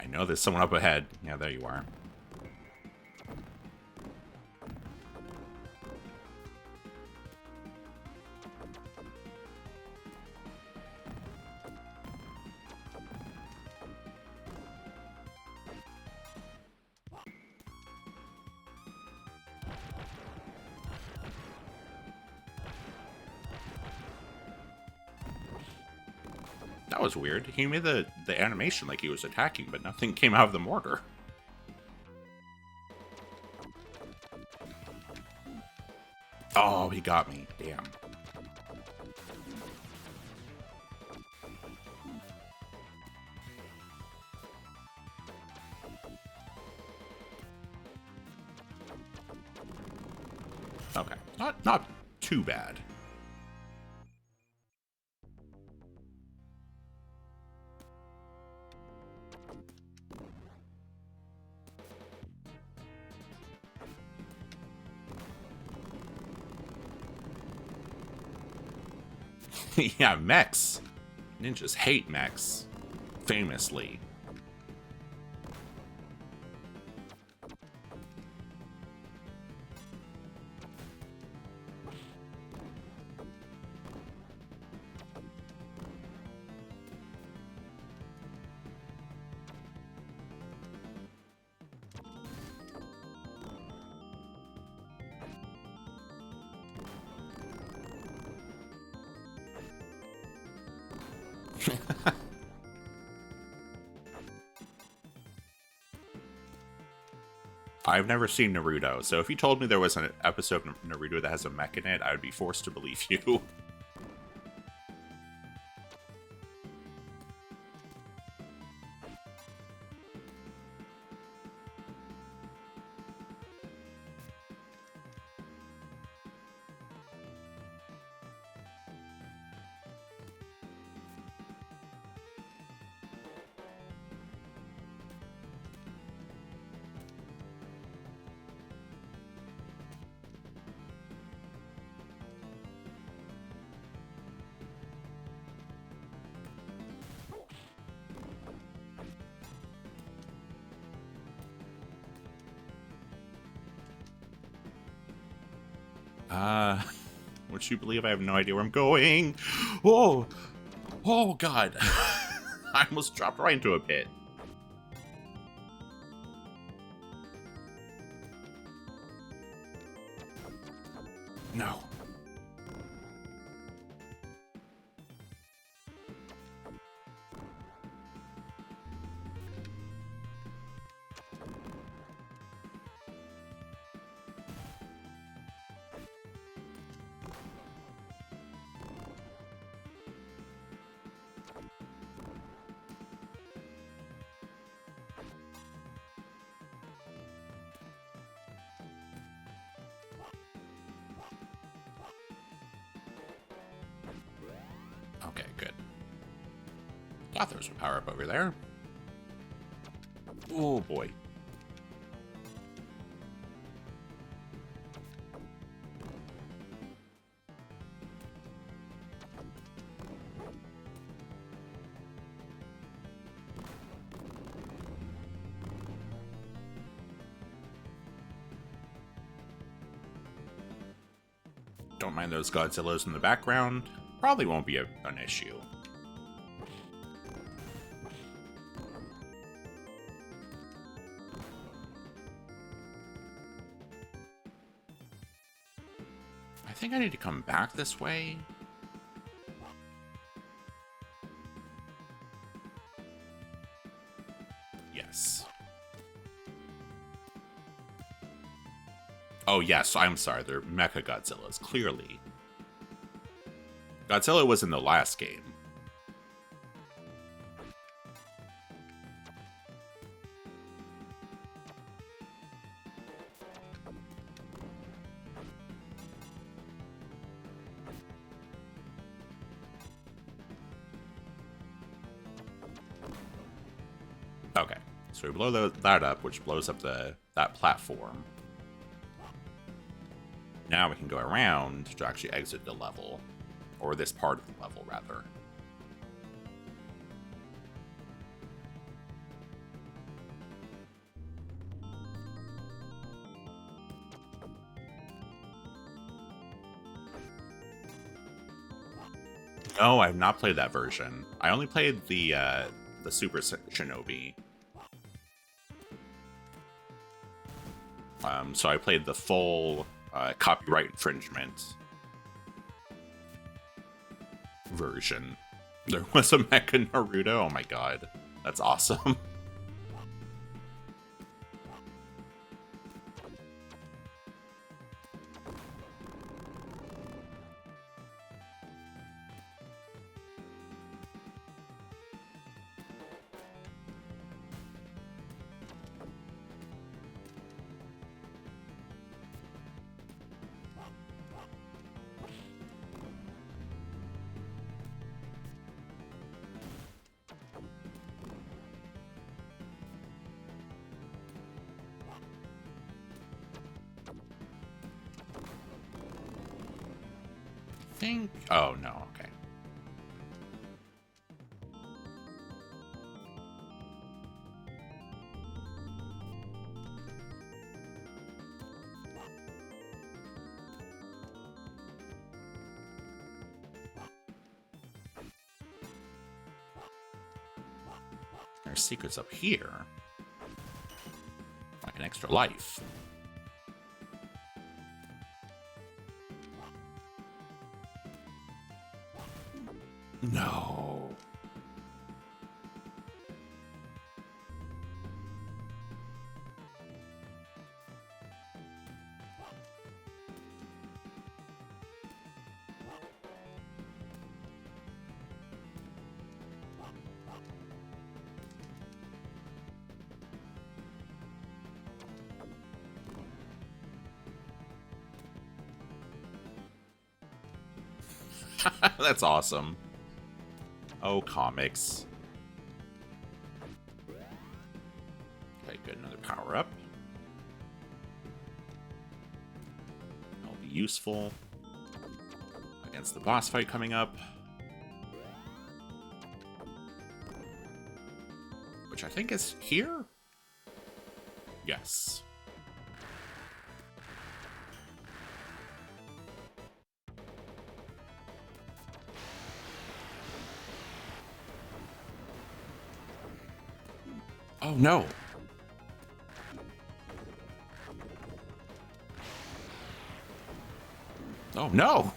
Speaker 1: I know there's someone up ahead. Yeah, there you are. That was weird. He made the animation like he was attacking, but nothing came out of the mortar. Oh, he got me. Damn. Okay. Not too bad. Yeah, mechs. Ninjas hate mechs, famously. I've never seen Naruto, so if you told me there was an episode of Naruto that has a mech in it, I would be forced to believe you. Would you believe I have no idea where I'm going? Oh! Oh, God. I almost dropped right into a pit. No. Okay, good. Thought there was a power-up over there. Oh, boy. Don't mind those Godzillas in the background. Probably won't be an issue. I think I need to come back this way. Yes. Oh, yes, I'm sorry. They're Mecha Godzillas, clearly. Godzilla was in the last game. Okay, so we blow that up, which blows up that platform. Now we can go around to actually exit the level. Or this part of the level, rather. No, I have not played that version. I only played the Super Shinobi. So I played the full copyright infringement version. There was a Mecha Naruto. Oh my god, that's awesome. Oh no, okay. There's secrets up here. Like an extra life. No. That's awesome. Oh, comics. Okay, good. Another power up. That'll be useful against the boss fight coming up. Which I think is here? Yes. Oh, no. Oh, no.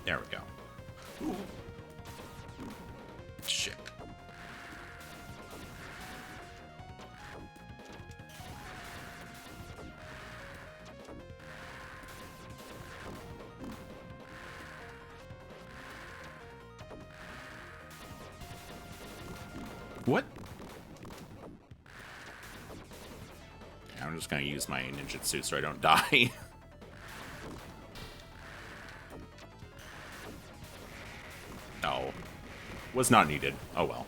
Speaker 1: There we go. Ooh. Shit. What? I'm just gonna use my ninjutsu so I don't die. No. Was not needed. Oh well.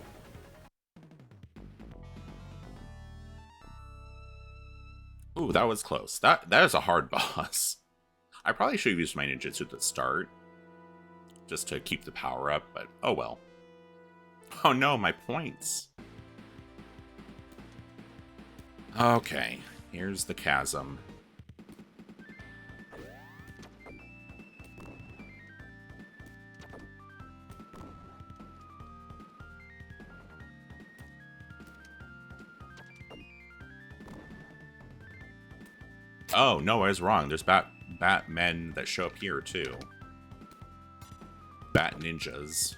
Speaker 1: Ooh, that was close. That is a hard boss. I probably should have used my ninjutsu at the start. Just to keep the power up, but oh well. Oh no, my points. Okay, here's the chasm. Oh, no, I was wrong. There's Batmen that show up here, too. Bat ninjas.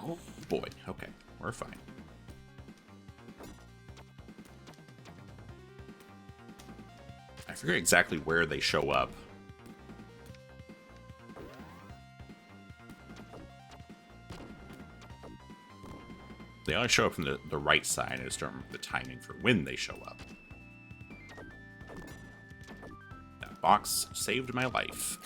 Speaker 1: Oh, boy. Okay, we're fine. I forget exactly where they show up. They only show up from the right side. I just don't remember the timing for when they show up. That box saved my life.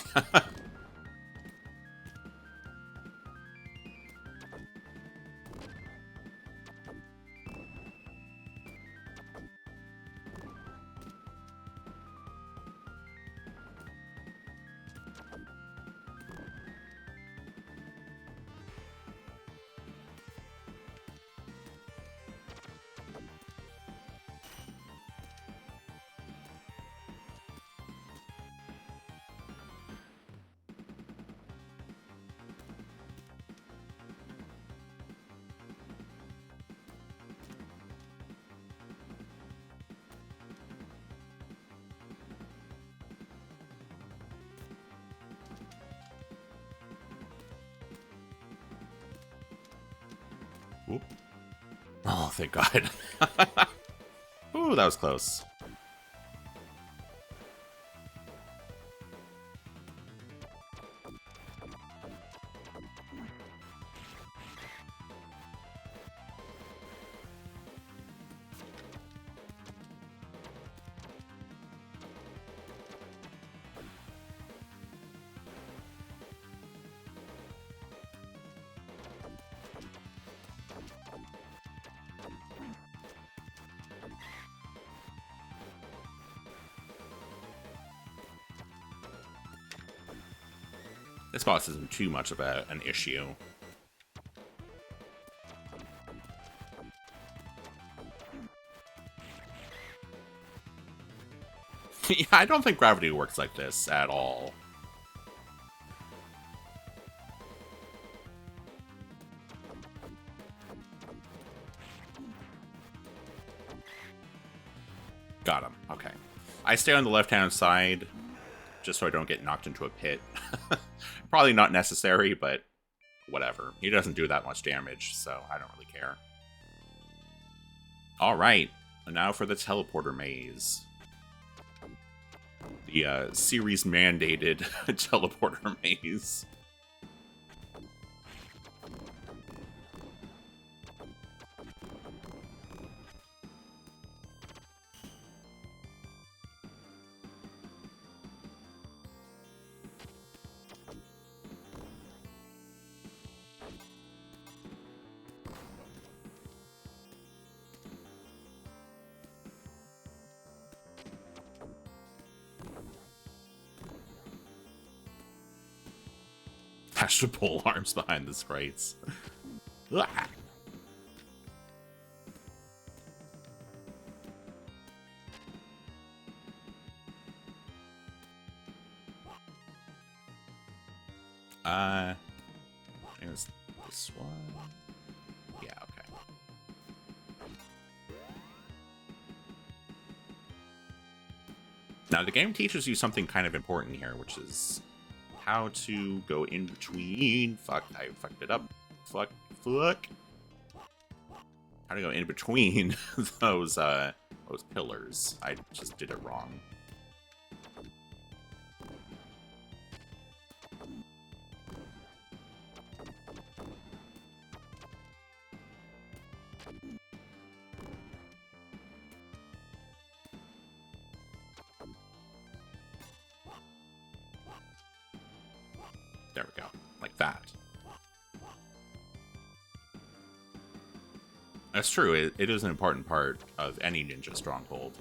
Speaker 1: Oop. Oh, thank God. Ooh, that was close. This boss isn't too much of an issue. Yeah, I don't think gravity works like this at all. Got him. Okay. I stay on the left-hand side just so I don't get knocked into a pit. Probably not necessary, but whatever. He doesn't do that much damage, so I don't really care. Alright, now for the teleporter maze. The series-mandated teleporter maze. Astral pole arms behind the sprites. I think it's this one. Yeah, okay. Now the game teaches you something kind of important here, which is how to go in between. Fuck, I fucked it up. Fuck. How to go in between those pillars. I just did it wrong. There we go, like that. That's true, it is an important part of any ninja stronghold.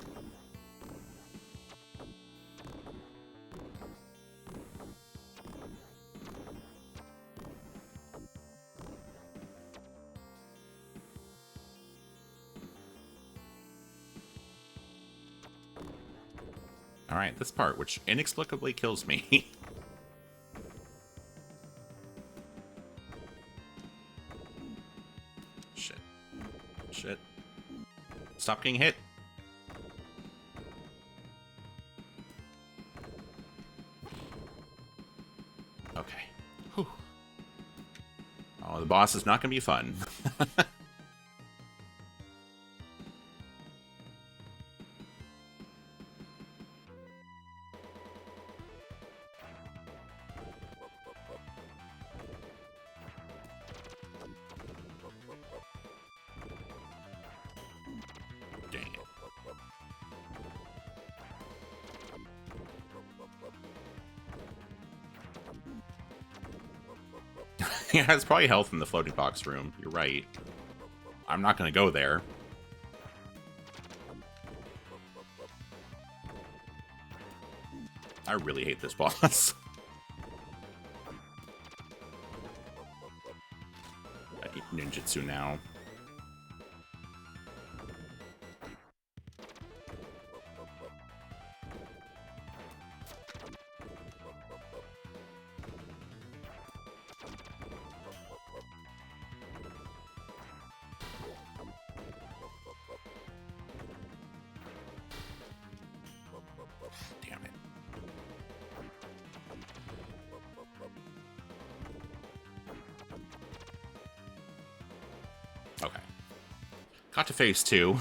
Speaker 1: Alright, this part, which inexplicably kills me. Shit. Stop getting hit. Okay. Whew. Oh, the boss is not going to be fun. Yeah, there's probably health in the floating box room. You're right. I'm not going to go there. I really hate this boss. I need ninjutsu now. Damn it. Okay. Got to phase 2.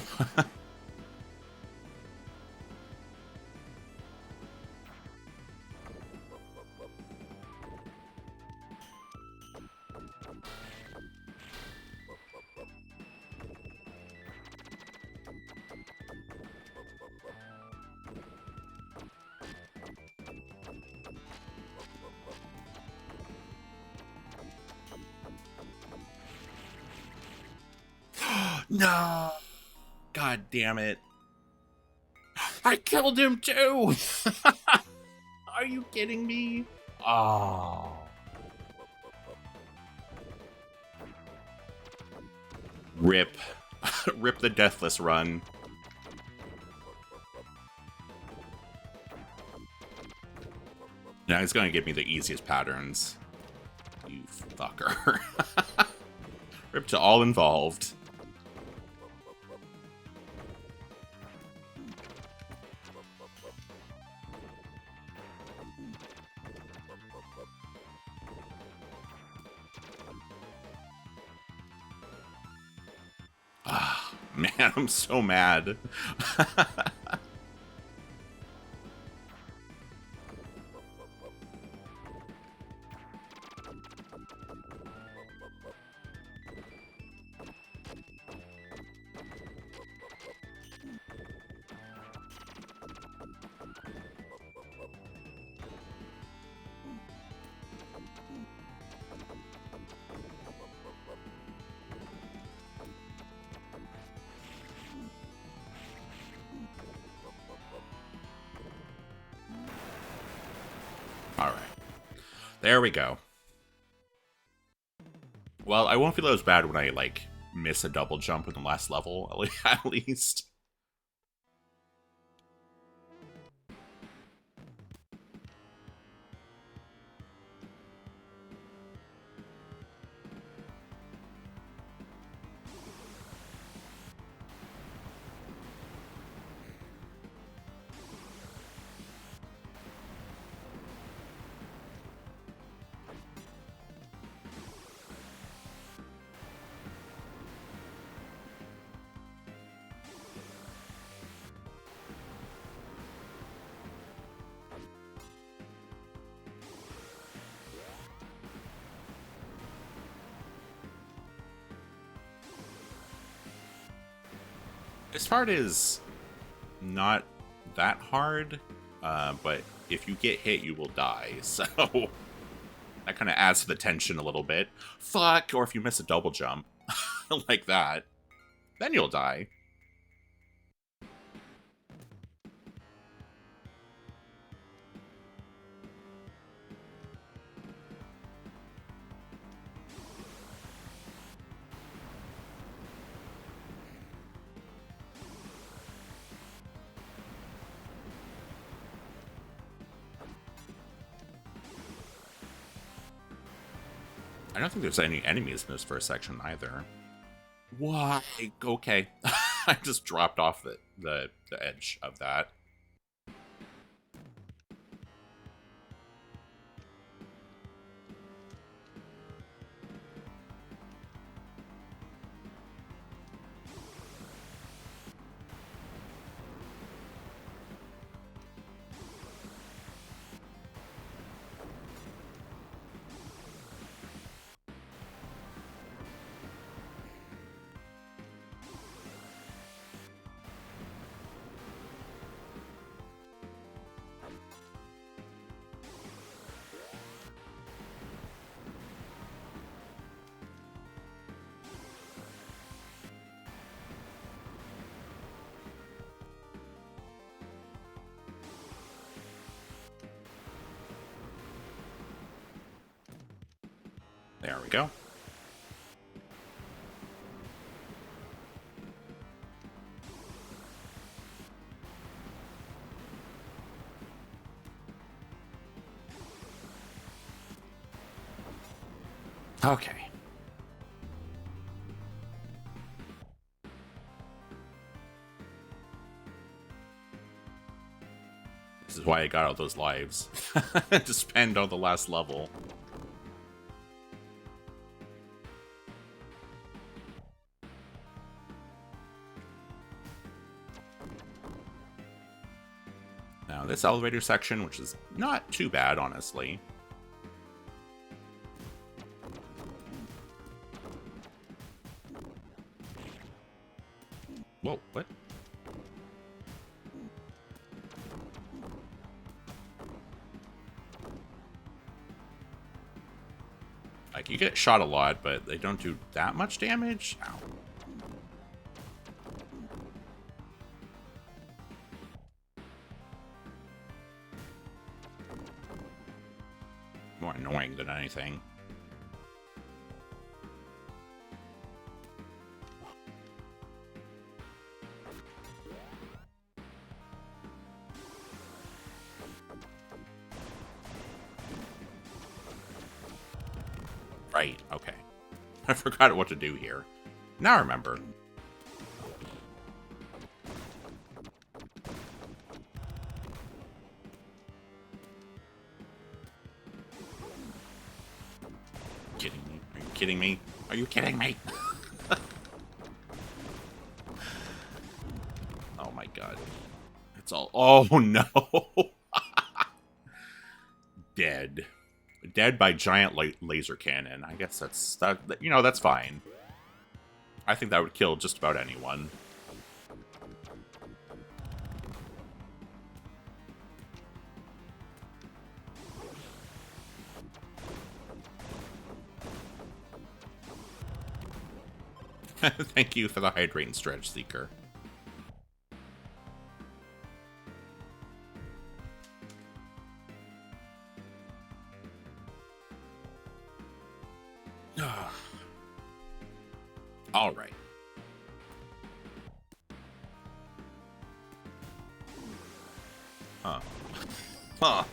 Speaker 1: No! God damn it. I killed him too! Are you kidding me? Oh. Rip. Rip the Deathless Run. Now he's gonna give me the easiest patterns. You fucker. Rip to all involved. Ah, man, I'm so mad. Alright. There we go. Well, I won't feel as bad when I, like, miss a double jump in the last level, at least. This part is not that hard, but if you get hit, you will die, so that kind of adds to the tension a little bit. Fuck, or if you miss a double jump, like that, then you'll die. I don't think there's any enemies in this first section either. Why? Okay. I just dropped off the edge of that. There we go. Okay. This is why I got all those lives. To spend on the last level. Now this elevator section, which is not too bad, honestly. Whoa, what? Like, you get shot a lot, but they don't do that much damage? Ow. More annoying than anything. Right, okay. I forgot what to do here. Now I remember. Kidding me? Are you kidding me? Are you kidding me? Oh my god. It's all... Oh no! Dead. Dead by giant laser cannon. I guess that's... you know, that's fine. I think that would kill just about anyone. Thank you for the hydrate and stretch, Seeker. All right. Huh. Huh.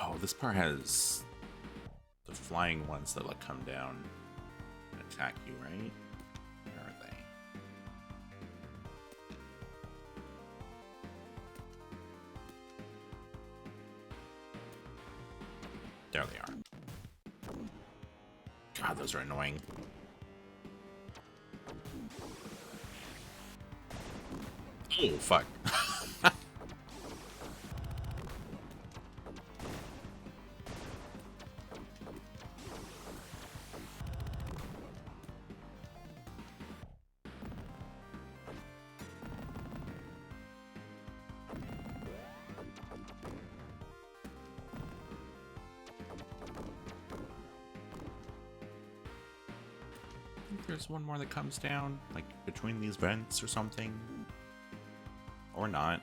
Speaker 1: Oh, this part has the flying ones that like come down and attack you, right? Where are they? There they are. God, those are annoying. Oh, fuck. There's one more that comes down, like between these vents or something. Or not.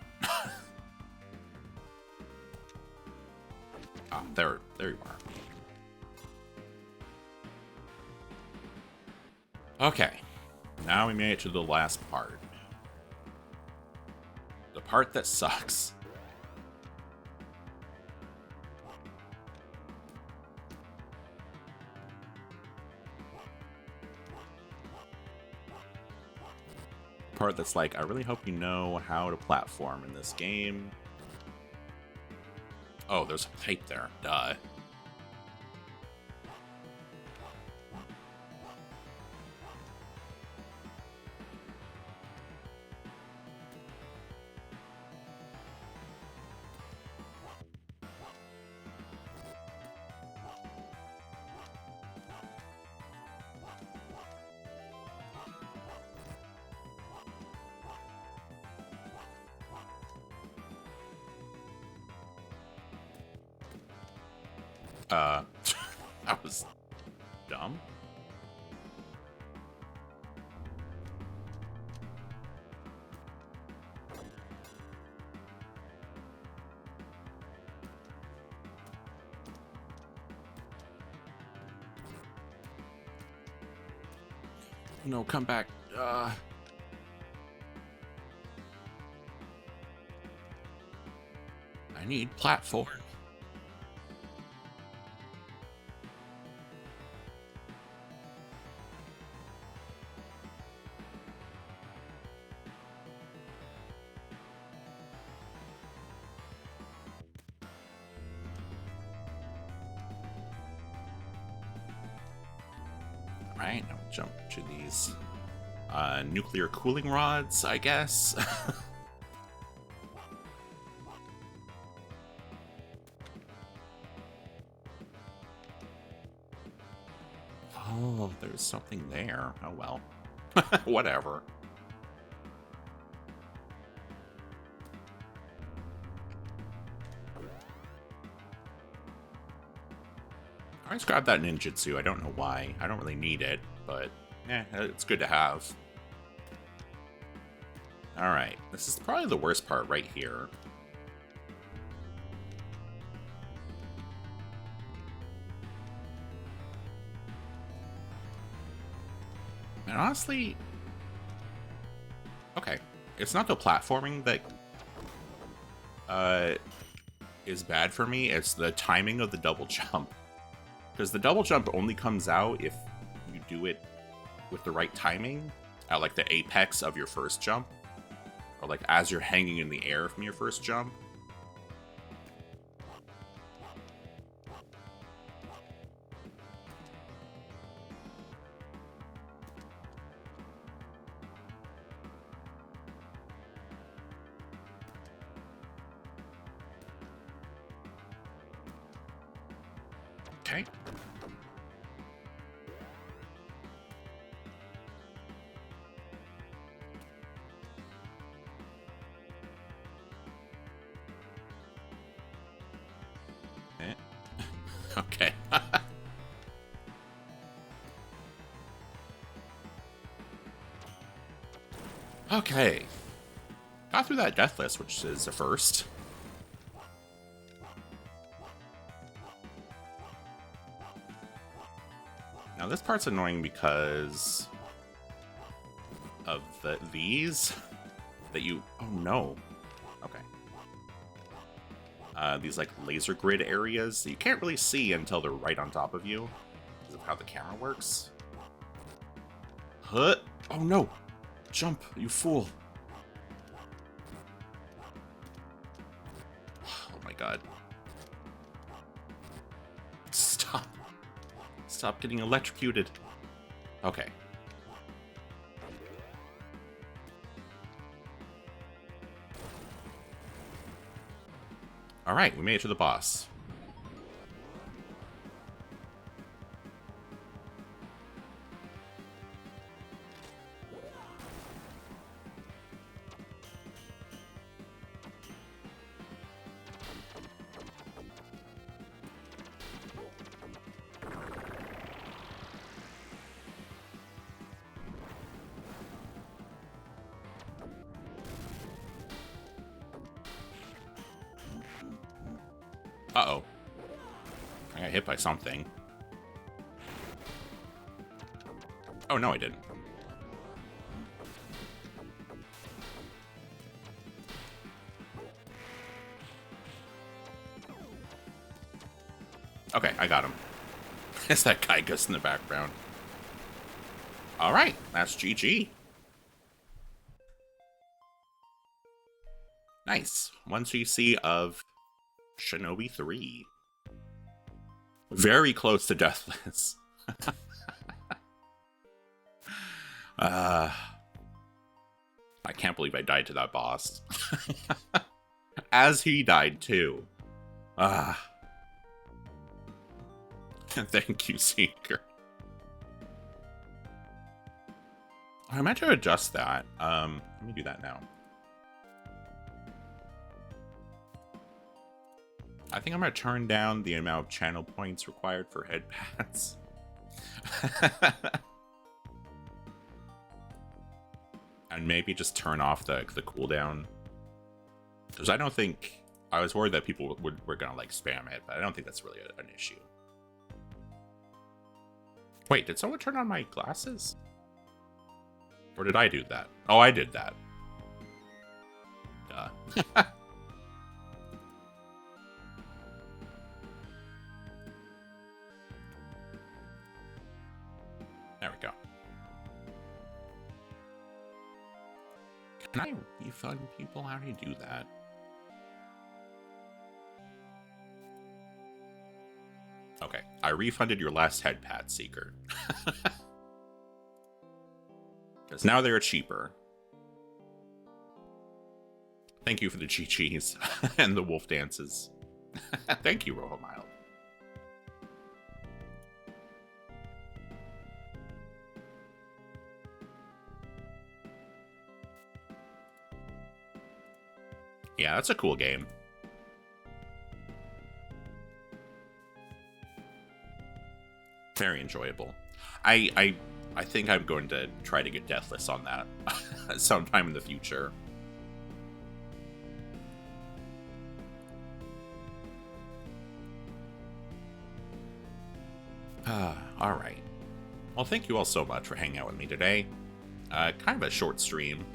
Speaker 1: Ah, there you are. Okay. Now we made it to the last part. The part that sucks. Part that's like, I really hope you know how to platform in this game. Oh, there's a pipe there. Duh. That was dumb. No, come back. I need platform. Right, now we'll jump to these nuclear cooling rods, I guess. Oh, there's something there. Oh well. Whatever. I always grab that ninjutsu. I don't know why. I don't really need it, but it's good to have. Alright, this is probably the worst part right here. And honestly... Okay, it's not the platforming that is bad for me, it's the timing of the double jump. Because the double jump only comes out if you do it with the right timing at like the apex of your first jump. Or like as you're hanging in the air from your first jump. Okay. Okay. Okay. Got through that death list, which is a first. Now this part's annoying because of these that you... Oh no. Okay. These like laser grid areas that you can't really see until they're right on top of you because of how the camera works. Huh? Oh no! Jump, you fool! Oh my god. Stop. Stop getting electrocuted. Okay. Alright, we made it to the boss. Uh-oh. I got hit by something. Oh, no, I didn't. Okay, I got him. It's that guy goes in the background. Alright, that's GG. Nice. 1 CC of Shinobi 3. Very close to Deathless. I can't believe I died to that boss. As he died too. Thank you, Seeker. I meant to adjust that. Let me do that now. I think I'm going to turn down the amount of channel points required for headpads. And maybe just turn off the cooldown. Because I don't think... I was worried that people were going to like spam it, but I don't think that's really an issue. Wait, did someone turn on my glasses? Or did I do that? Oh, I did that. Duh. There we go. Can I refund people? How do you do that? Okay, I refunded your last headpad, Seeker. Because now they're cheaper. Thank you for the chi-chis and the wolf dances. Thank you, Rojo Mild. Yeah, that's a cool game. Very enjoyable. I I think I'm going to try to get Deathless on that sometime in the future. All right. Well, thank you all so much for hanging out with me today. Kind of a short stream.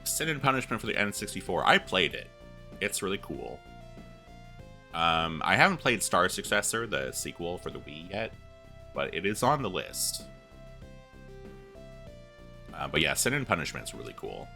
Speaker 1: Sin and Punishment for the N64. I played it. It's really cool. I haven't played Star Successor, the sequel for the Wii yet, but it is on the list. But yeah, Sin and Punishment's really cool.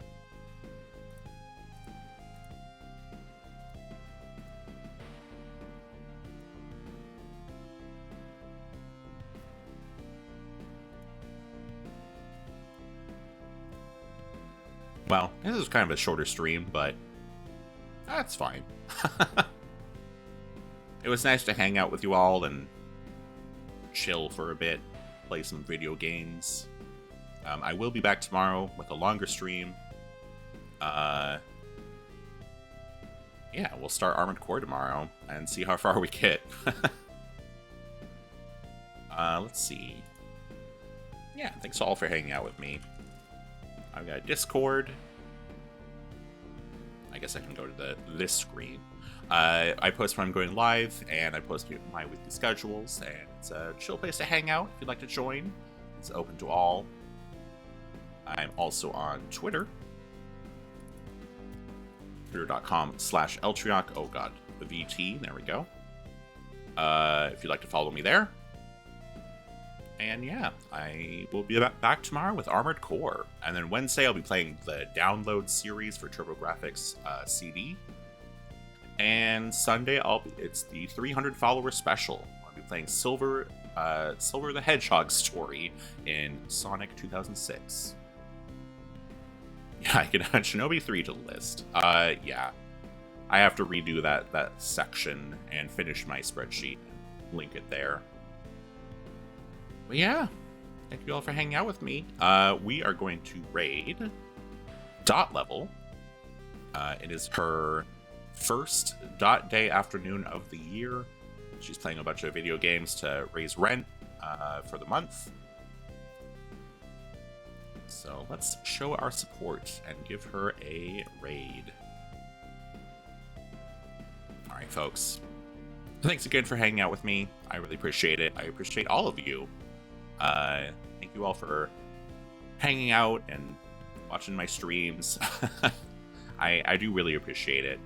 Speaker 1: Well, this is kind of a shorter stream, but that's fine. It was nice to hang out with you all and chill for a bit, play some video games. I will be back tomorrow with a longer stream. Yeah, we'll start Armored Core tomorrow and see how far we get. Let's see. Yeah, thanks all for hanging out with me. I've got Discord. I guess I can go to this screen. I post when I'm going live, and I post my weekly schedules, and it's a chill place to hang out if you'd like to join. It's open to all. I'm also on Twitter. Twitter.com/Eltriok. Oh god, the VT, there we go. If you'd like to follow me there. And yeah, I will be back tomorrow with Armored Core. And then Wednesday, I'll be playing the download series for TurboGrafx CD. And Sunday, it's the 300 follower special. I'll be playing Silver the Hedgehog story in Sonic 2006. Yeah, I can add Shinobi 3 to the list. Yeah, I have to redo that section and finish my spreadsheet and link it there. But yeah, thank you all for hanging out with me. We are going to raid Dot Level. It is her first Dot Day afternoon of the year. She's playing a bunch of video games to raise rent for the month. So let's show our support and give her a raid. Alright, folks. Thanks again for hanging out with me. I really appreciate it. I appreciate all of you. Thank you all for hanging out and watching my streams. I do really appreciate it.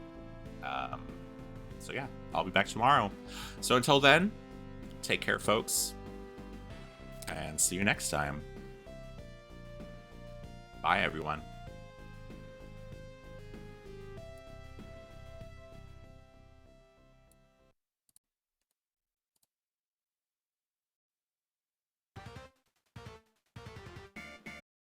Speaker 1: So yeah, I'll be back tomorrow. So until then, take care, folks, and see you next time. Bye, everyone.